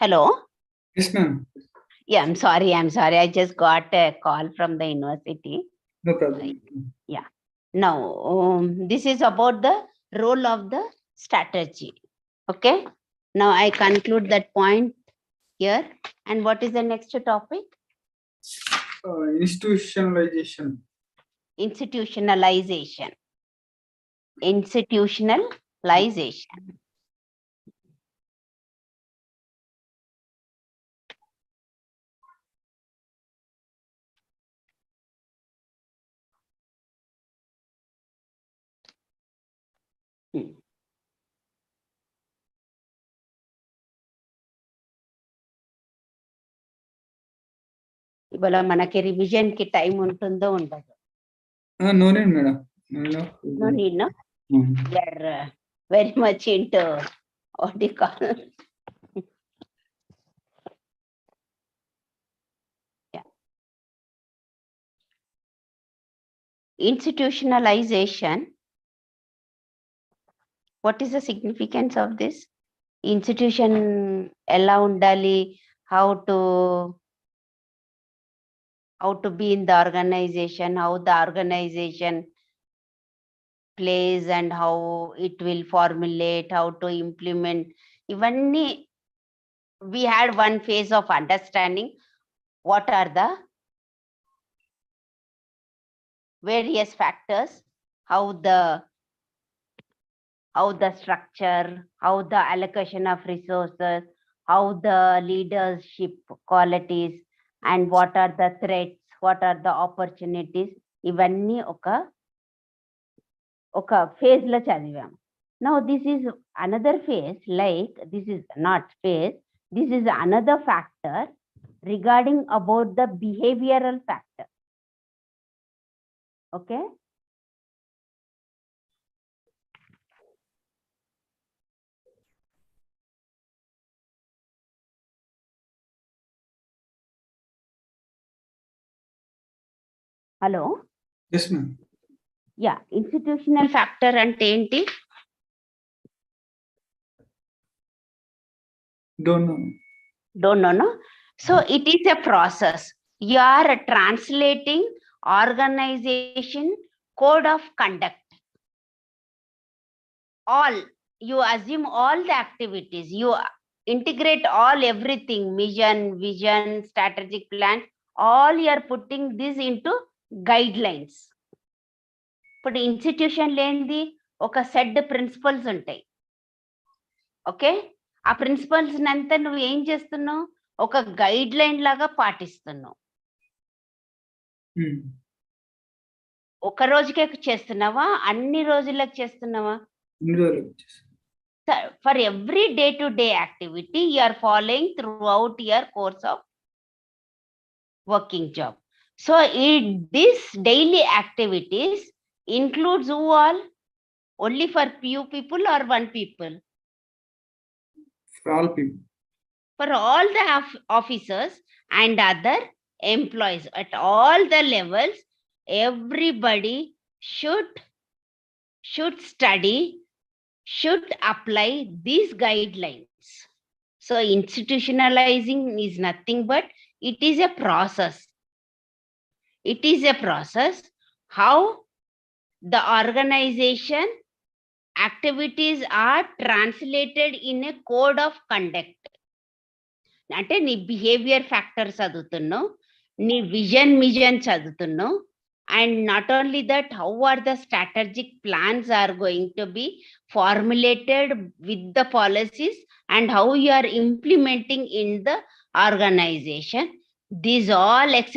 Hello. Yes, ma'am. Yeah, I'm sorry. I just got a call from the university. No problem. Yeah. Now, this is about the role of the strategy. Okay. Now I conclude that point here. And what is the next topic? Institutionalization. Institutionalization. Institutionalization. ఇవాళ మనకి revision కి time ఉంటుందో ఉండదు. No need, madam. No need, no? We are very much into what do you call? Yeah. Institutionalization. What is the significance of this? Institution ఎలా ఉండాలి? How to be in the organization, how the organization plays and how it will formulate, how to implement. Ivanni, we had one phase of understanding what are the various factors, how the structure, how the allocation of resources, how the leadership qualities, and what are the threats, what are the opportunities. ఇవన్నీ ఒక phase లో చదివాం. Now this is another phase, like this is not phase, this is another factor regarding about the behavioral factor. Okay. Hello. Yes, ma'am. Yeah, institutional factor అంటే ఏంటి? Don't know. Don't know, no? So it is a process. You are translating organization code of conduct. All, you assume all the activities, you integrate everything, mission, vision, strategic plan, all you are putting this into guidelines. ఇప్పుడు institution లేనిది ఒక set principles ఉంటాయి. Okay, ఆ principles అంతా నువ్వు ఏం చేస్తున్నావు? ఒక గైడ్ లైన్ లాగా పాటిస్తున్నావు. ఒక రోజుకే చేస్తున్నావా, అన్ని రోజులకు చేస్తున్నావా? For every day-to-day activity you are following throughout your course of working job. So this daily activities includes who all? Only for few people or one people? For all people. For all the officers and other employees at all the levels, everybody should study, should apply these guidelines. So institutionalizing is nothing but it is a process. It is a process how the organization activities are translated in a code of conduct. అంటే నీ behaviour factors చదువుతున్నావు, నీ vision మిజన్ చదువుతున్నావు, and not only that, how are the strategic plans are going to be formulated with the policies and how you are implementing in the organization. These all etc.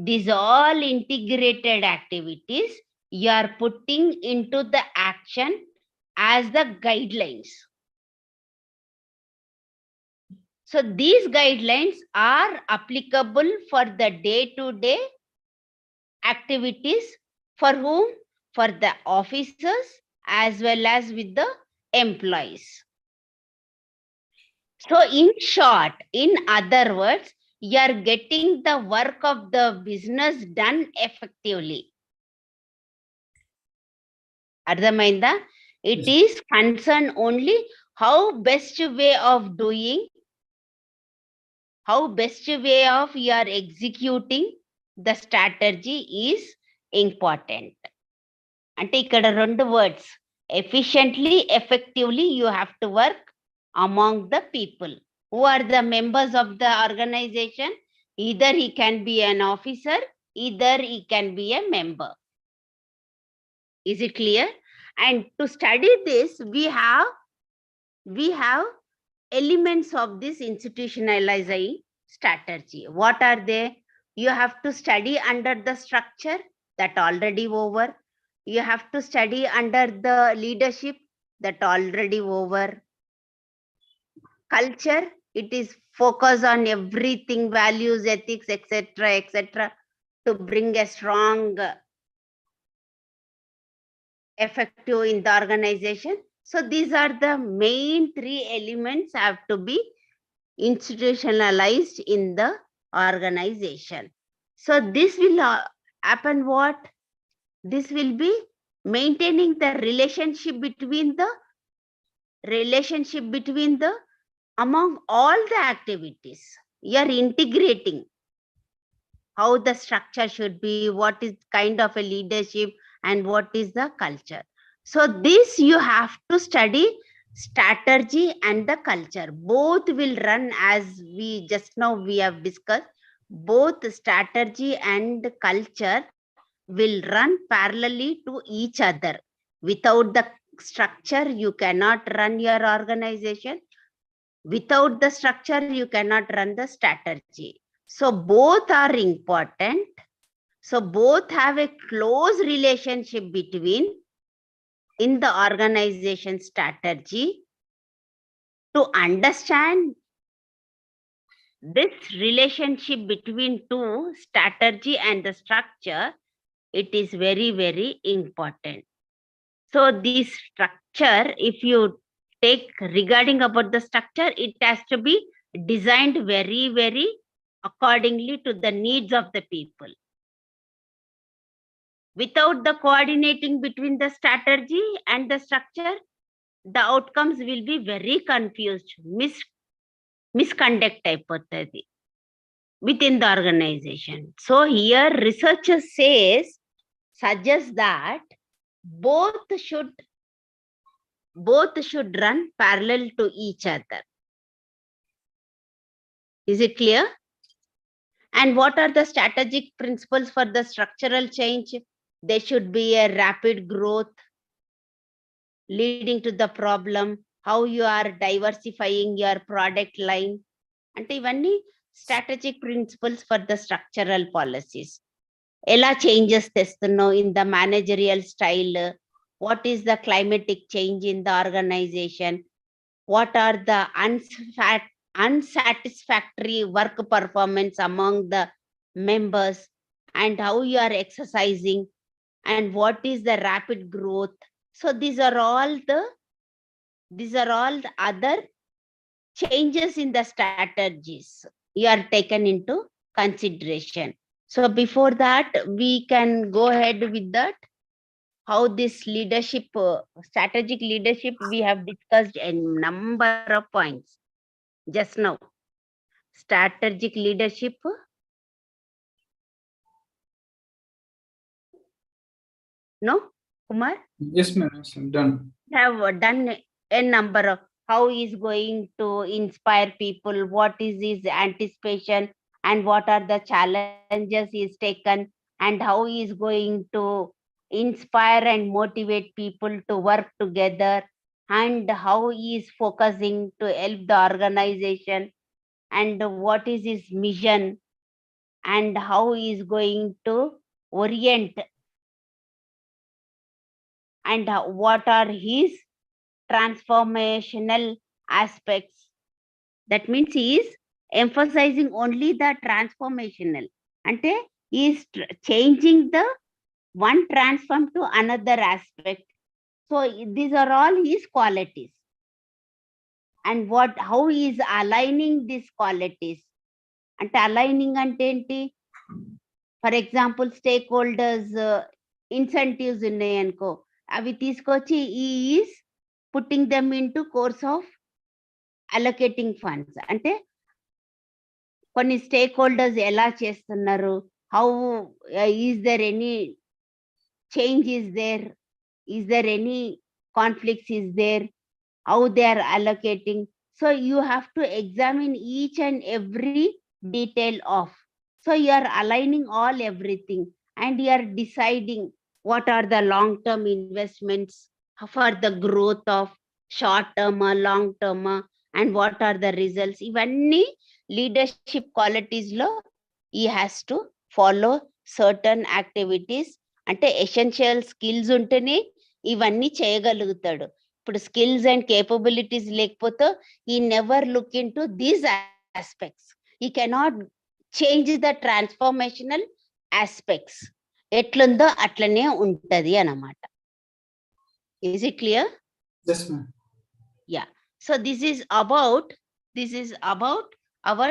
These all integrated activities you are putting into the action as the guidelines. So these guidelines are applicable for the day-to-day activities. For whom? For the officers as well as with the employees. So in short, in other words, you are getting the work of the business done effectively. అర్థమైందా? It is concerned only how best way of doing how best way of you are executing the strategy is important. అంటే ఇక్కడ 2 words, efficiently, effectively you have to work among the people. Who are the members of the organization? Either he can be an officer, either he can be a member. Is it clear? And to study this, we have elements of this institutionalizing strategy. What are they? You have to study under the structure, that already over. You have to study under the leadership, that already over. Culture, it is focus on everything, values, ethics, etc., to bring a strong effective in the organization. So these are the main 3 elements have to be institutionalized in the organization. So this will happen what? This will be maintaining the relationship between among all the activities. You are integrating how the structure should be, what is kind of a leadership, and what is the culture. So this you have to study strategy and the culture. Both will run, as we just now we have discussed. Both strategy and culture will run parallelly to each other. Without the structure, you cannot run your organization. Without the structure, you cannot run the strategy. So both are important. So both have a close relationship between in the organization strategy. To understand this relationship between 2, strategy and the structure, it is very, very important. So this structure, if you take regarding about the structure, it has to be designed very, very accordingly to the needs of the people. Without the coordinating between the strategy and the structure, the outcomes will be very confused, misconduct hypothesis within the organization. So here researchers suggest that both should run parallel to each other. Is it clear? And what are the strategic principles for the structural change? There should be a rapid growth leading to the problem, how you are diversifying your product line. And even strategic principles for the structural policies. Ela changes testuno in the managerial style. What is the climatic change in the organization? What are the unsatisfactory work performance among the members, and how you are exercising, and what is the rapid growth? So these are all the other changes in the strategies you are taken into consideration. So before that, we can go ahead with that. How this leadership, strategic leadership, we have discussed a number of points just now. Strategic leadership. No, Kumar? Yes, ma'am. Yes, I'm done. Have done a number of how is going to inspire people, what is his anticipation, and what are the challenges he's taken, and how he is going to inspire and motivate people to work together, and how he is focusing to help the organization, and what is his mission, and how he is going to orient, and what are his transformational aspects. That means he is emphasizing only the transformational. Ante he is changing the one transform to another aspect. So these are all his qualities. And how he is aligning these qualities. Ante aligning ante enti? For example, stakeholders incentives ఉన్నాయనుకో, అవి తీసుకొచ్చి he is putting them into course of allocating funds. అంటే కొన్ని stake holders ఎలా చేస్తున్నారు, how is there any change is there any conflicts is there, how they are allocating. So you have to examine each and every detail of, so you are aligning all everything and you are deciding what are the long term investments for the growth of short term or long term, and what are the results. Ivanni leadership qualities lo he has to follow certain activities. అంటే essential skills ఉంటేనే ఇవన్నీ చేయగలుగుతాడు. ఇప్పుడు skills and capabilities లేకపోతే he never look in to these aspects. He cannot change the transformational aspects. ఎట్లుందో అట్లనే ఉంటది అన్నమాట. Is it clear? Yes, ma'am. Yeah. So this is about our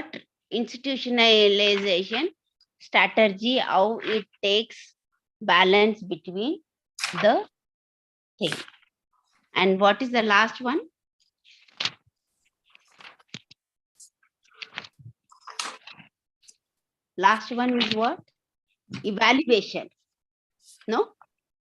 institutionalization strategy, how it takes balance between the thing. And what is the last one? Last one is what? Evaluation. No?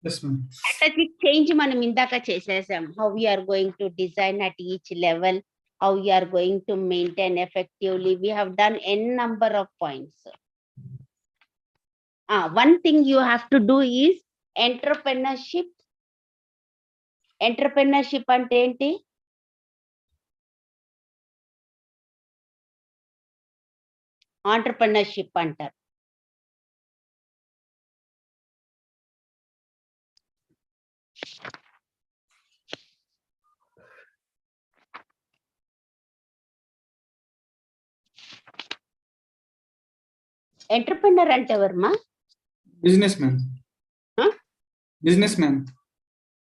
Yes, ma'am. Strategic change మనం ఇందాక చేసేసాం. How we are going to design at each level, how we are going to maintain effectively. We have done n number of points. One thing you have to do is entrepreneurship. Entrepreneurship అంటే ఏంటి? Entrepreneurship అంటారు. Entrepreneur అంటే ఎవరమ్మా? Businessman. Huh? Businessman.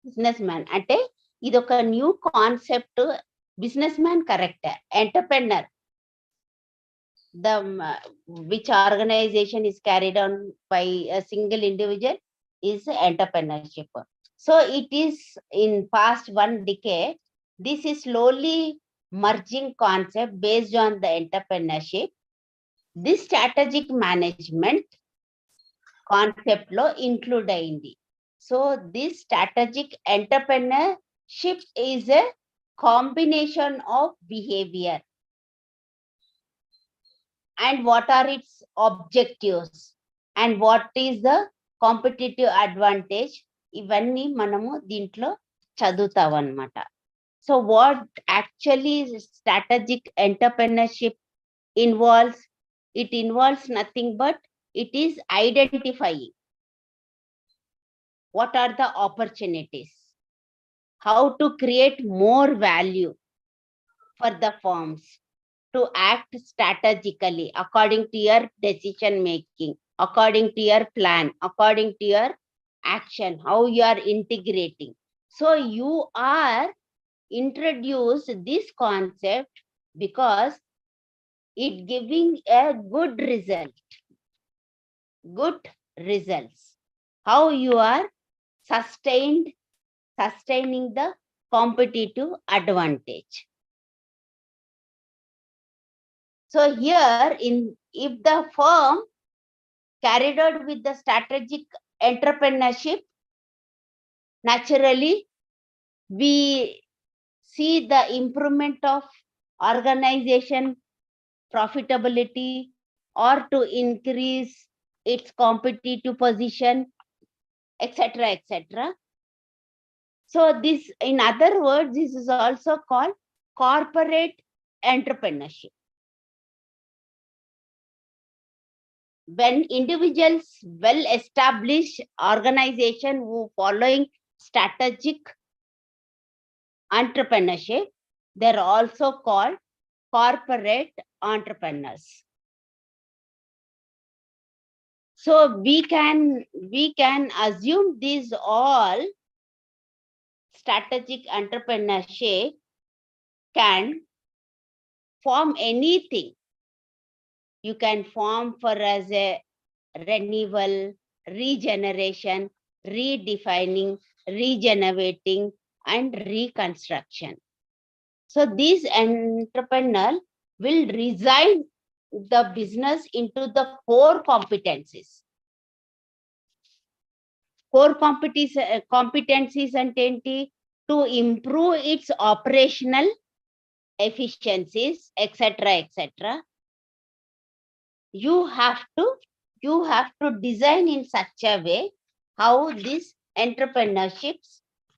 Business man అంటే ఇది ఒక new concept. Business man correct. Entrepreneur the which organization is carried on by a single individual is entrepreneurship. So it is in past 1 decade, this is slowly merging concept based on the entrepreneurship. This strategic management concept lo include అయింది. So this strategic entrepreneurship is a combination of behavior and what are its objectives and what is the competitive advantage. ఇవన్నీ మనము దీంట్లో చదువుతాం అన్నమాట. So what actually strategic entrepreneurship involves? It involves nothing but it is identifying what are the opportunities, how to create more value for the firms, to act strategically according to your decision making, according to your plan, according to your action, how you are integrating. So you are introduced this concept because it giving a good results, how you are sustaining the competitive advantage. So here if the firm carried out with the strategic entrepreneurship, naturally we see the improvement of organization profitability or to increase its competitive position, etc., etc. So this, in other words, this is also called corporate entrepreneurship. When individuals well established organization who following strategic entrepreneurship, they're also called corporate entrepreneurs. So we can assume these all strategic entrepreneurship can form anything. You can form for as a renewal, regeneration, redefining, regenerating, and reconstruction. So these entrepreneurs will reside the business into the core competencies. Core competencies అంటే ఏంటి? To improve its operational efficiencies, etc., etc. You have to design in such a way how these entrepreneurships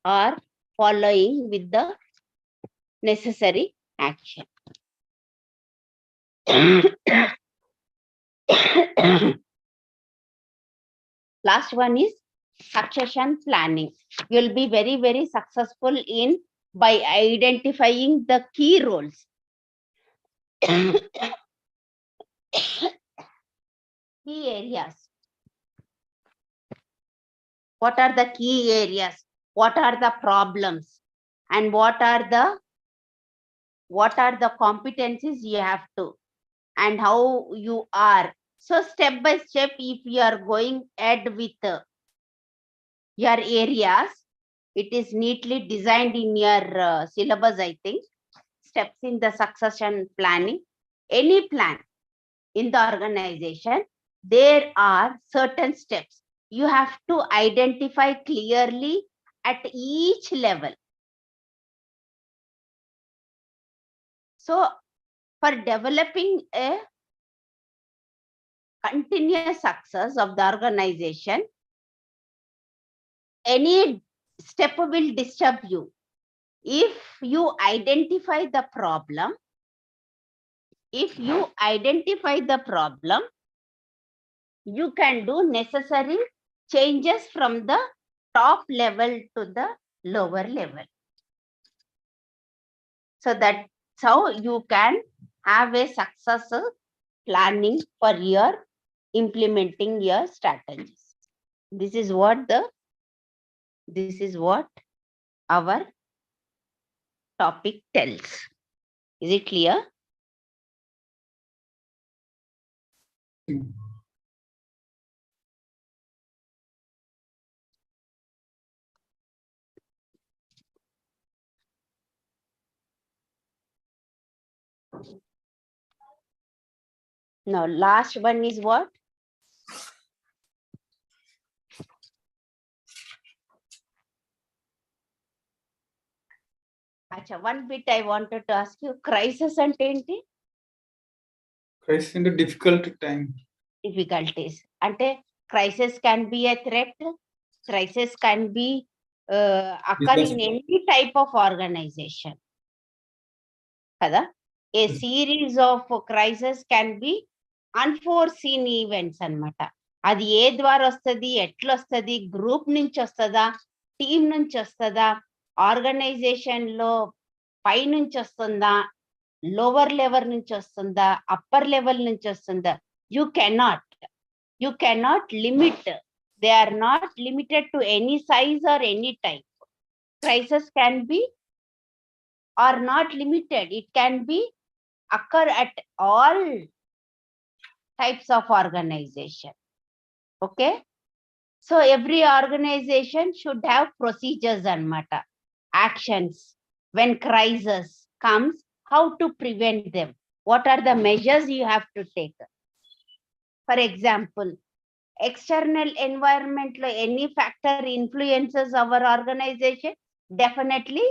are following with the necessary action. Last one is succession planning. You'll be very, very successful in by identifying the key roles. Key areas. What are the key areas? What are the problems? And what are the competencies you have to, and how you are. So step by step, if you are going ahead with your areas, it is neatly designed in your syllabus, I think. Steps in the succession planning. Any plan in the organization, there are certain steps you have to identify clearly at each level. So for developing a continuous success of the organization, any step will disturb you. If you identify the problem, you can do necessary changes from the top level to the lower level. So that's how you can have a successful planning for your implementing your strategies. This is what our topic tells. Is it clear? Now, last one is what? Acha, one bit I wanted to ask you. Crisis ante enti? Crisis in a difficult time. Difficulties. Ante crisis can be a threat. Crisis can be occur in any type of organization. Kada? A series of crises can be unforeseen events anamata. అది ఏ ద్వారా వస్తుంది, ఎట్లా వస్తుంది, group నుంచి వస్తుందా, team నుంచి వస్తుందా, organisation లో పై నుంచి వస్తుందా, లోవర్ లెవెల్ నుంచి వస్తుందా, అప్పర్ లెవెల్ నుంచి వస్తుందా? You cannot limit. They are not limited to any size or any type. Crisis can be or not limited. It can be occur at all types of organization. Okay, so every organization should have procedures anamata, actions when crisis comes, how to prevent them, what are the measures you have to take. For example, external environment lo any factor influences our organization, definitely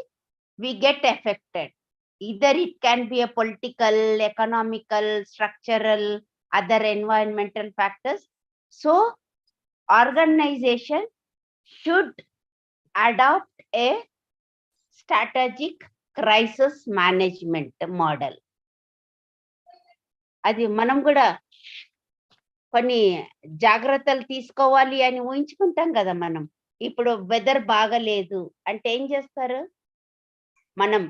we get affected. Either it can be a political, economical, structural, other environmental factors. So organization should adopt a strategic crisis management model. అది మనం కూడా కొన్ని జాగ్రత్తలు తీసుకోవాలి అని ఊహించుకుంటాం కదా. మనం ఇప్పుడు వెదర్ బాగలేదు అంటే ఏం చేస్తారు? మనం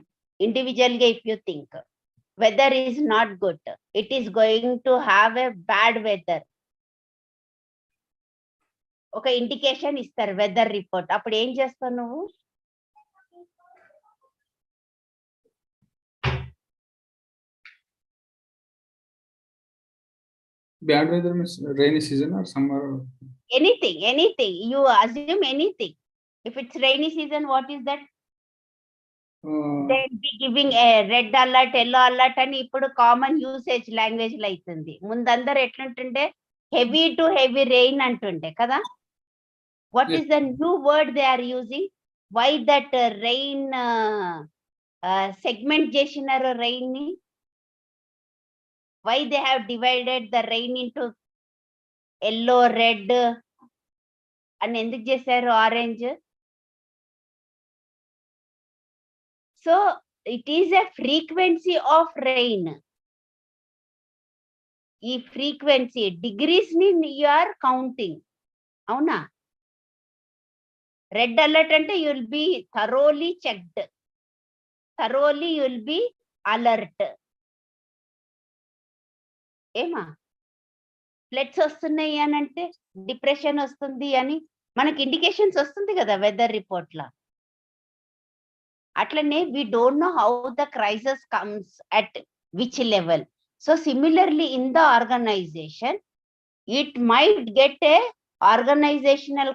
individual ga, if you think weather is not good, it is going to have a bad weather, ఒక ఇండికేషన్ ఇస్తారు వెదర్ రిపోర్ట్. అప్పుడు ఏం చేస్తావు నువ్వు? Bad weather means rainy season or summer? Anything. You assume anything. If it's rainy season, what is that? they'll be giving a red alert, yellow alert అని ఇప్పుడు common usage language లో అవుతుంది. ముందందరూ ఎట్లుంటుండే హెవీ టు హెవీ రెయిన్ అంటుండే కదా. What is the new word they are using? Why that rain segment చేసినారు rain ని? Why they have divided the rain into yellow, red అని ఎందుకు చేశారు orange? So it is a frequency of rain. ఈ frequency degrees ని you are counting. అవునా? Red alert అంటే you will be thoroughly checked, thoroughly you will be alert. ఏమా floods వస్తున్నాయి అని అంటే డిప్రెషన్ వస్తుంది అని మనకి ఇండికేషన్స్ వస్తుంది కదా వెదర్ రిపోర్ట్ లా. అట్లనే we don't know how the crisis comes at which level. So similarly in the organization, it might get a organizational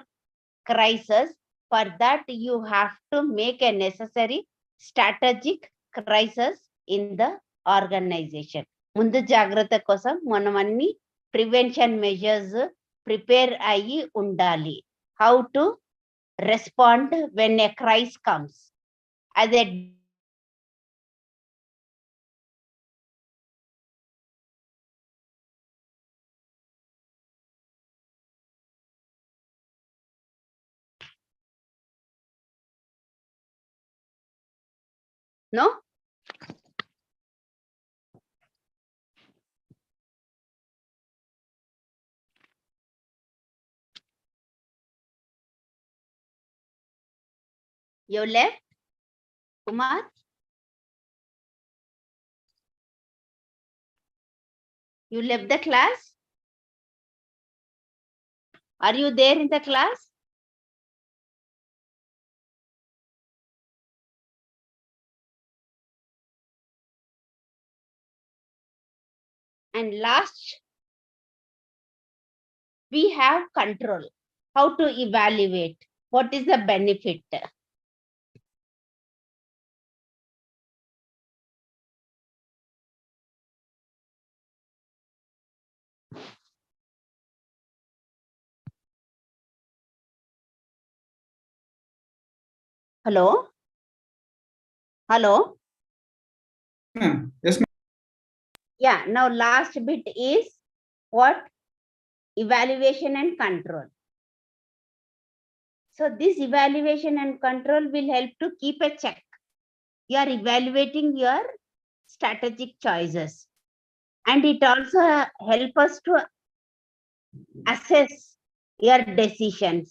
crisis. For that you have to make a necessary strategic crisis in the organization. ముందు జాగ్రత్త కోసం మనం అన్ని prevention measures prepare అయ్యి ఉండాలి. How to respond when a crisis comes. As a no? You left, Kumar? You left the class? Are you there in the class? And last, we have control. How to evaluate? What is the benefit? Hello? Hello? Yes, ma'am. Yeah, now last bit is what? Evaluation and control. So this evaluation and control will help to keep a check. You are evaluating your strategic choices, and it also help us to assess your decisions.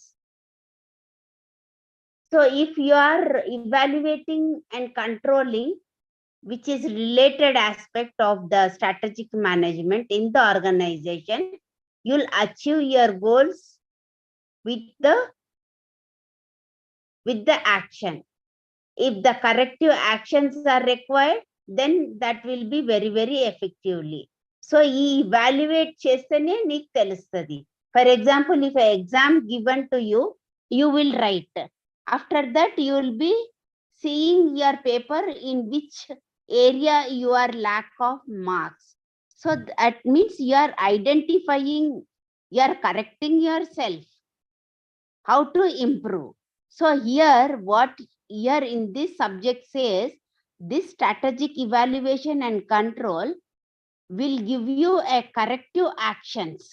So if you are evaluating and controlling, which is related aspect of the strategic management in the organization, you'll achieve your goals with the action. If the corrective actions are required, then that will be very, very effectively. So evaluate chestane neeku telustadi. For example, if an exam given to you, you will write. After that, you will be seeing your paper in which area you are lack of marks. So that means you are identifying, you are correcting yourself. How to improve? So here, what here in this subject says, this strategic evaluation and control will give you a corrective actions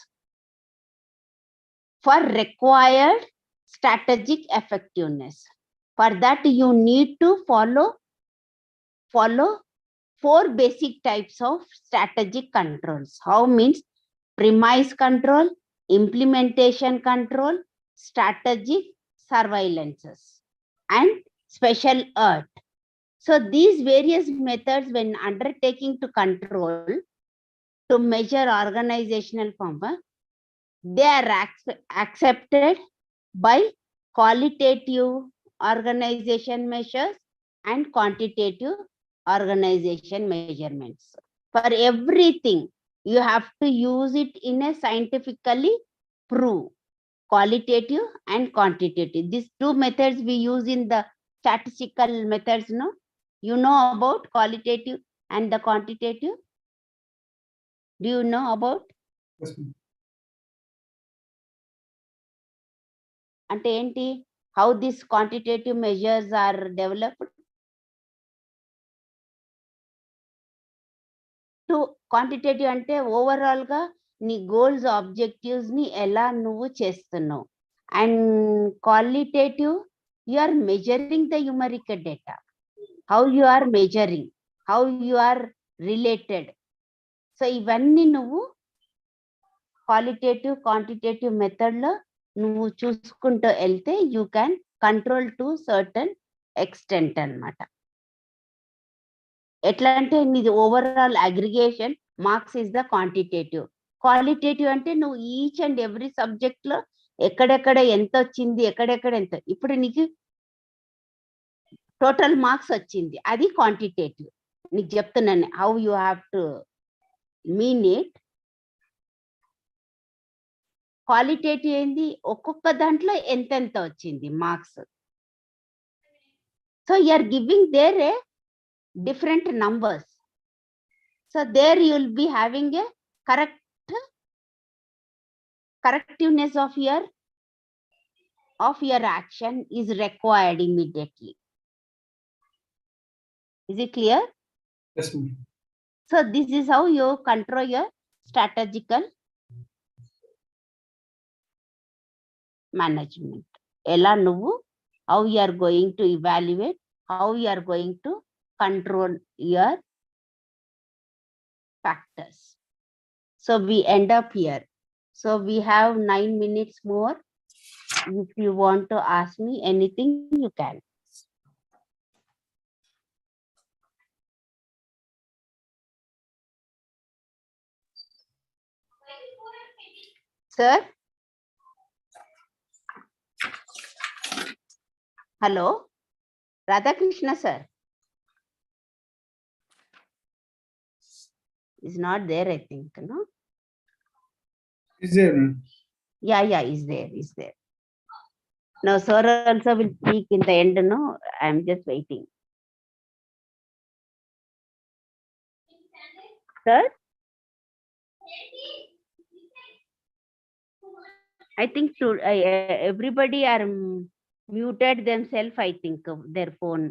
for required strategic effectiveness. For that, you need to follow 4 basic types of strategic controls. How means premise control, implementation control, strategic surveillances, and special alert. So these various methods, when undertaking to control, to measure organizational performance, they are accepted by qualitative organization measures and quantitative organization measurements. For everything, you have to use it in a scientifically prove, qualitative and quantitative. These 2 methods we use in the statistical methods, no? You know about qualitative and the quantitative? Do you know about? Yes, ma'am. Ante enti? How these quantitative measures are developed? To quantitative ante overall ga నీ goals objectives ని ఎలా నువ్వు చేస్తున్నావు. And qualitative you are measuring the numerical data. How you are measuring, how you are related. So ఇవన్నీ నువ్వు qualitative quantitative method లో నువ్వు చూసుకుంటూ వెళ్తే you can control to certain extent అన్నమాట. ఎట్లా అంటే నీది overall aggregation marks is the quantitative. Qualitative అంటే నువ్వు ఈచ్ అండ్ ఎవ్రీ సబ్జెక్ట్ లో ఎక్కడెక్కడ ఎంత వచ్చింది, ఎక్కడెక్కడ ఎంత, ఇప్పుడు నీకు టోటల్ మార్క్స్ వచ్చింది, అది క్వాంటిటేటివ్. నీకు చెప్తున్నాను how you have to mean it. Qualitative ఏంది, ఒక్కొక్క దాంట్లో ఎంతెంత వచ్చింది marks. So you are giving there a different numbers. So there you will be having a correctiveness of your action is required immediately. Is it clear? Yes, ma'am. So this is how you control your strategical management. Ela nuvu how you are going to evaluate, how you are going to control your factors. So we end up here. So we have 9 minutes more. If you want to ask me anything, you can. Sir? Hello? Radhakrishna sir? Is not there, I think, no? Is there, ma'am? Yeah, is there. No, sir also will speak in the end, no? I'm just waiting. Sir? I think everybody are muted themselves, I think, of their phone.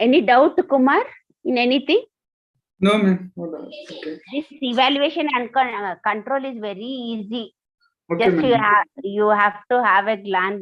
Any doubt, Kumar, in anything? No, ma'am. No doubt. Okay. This evaluation and control is very easy. Okay, Just ma'am. you have to have a glance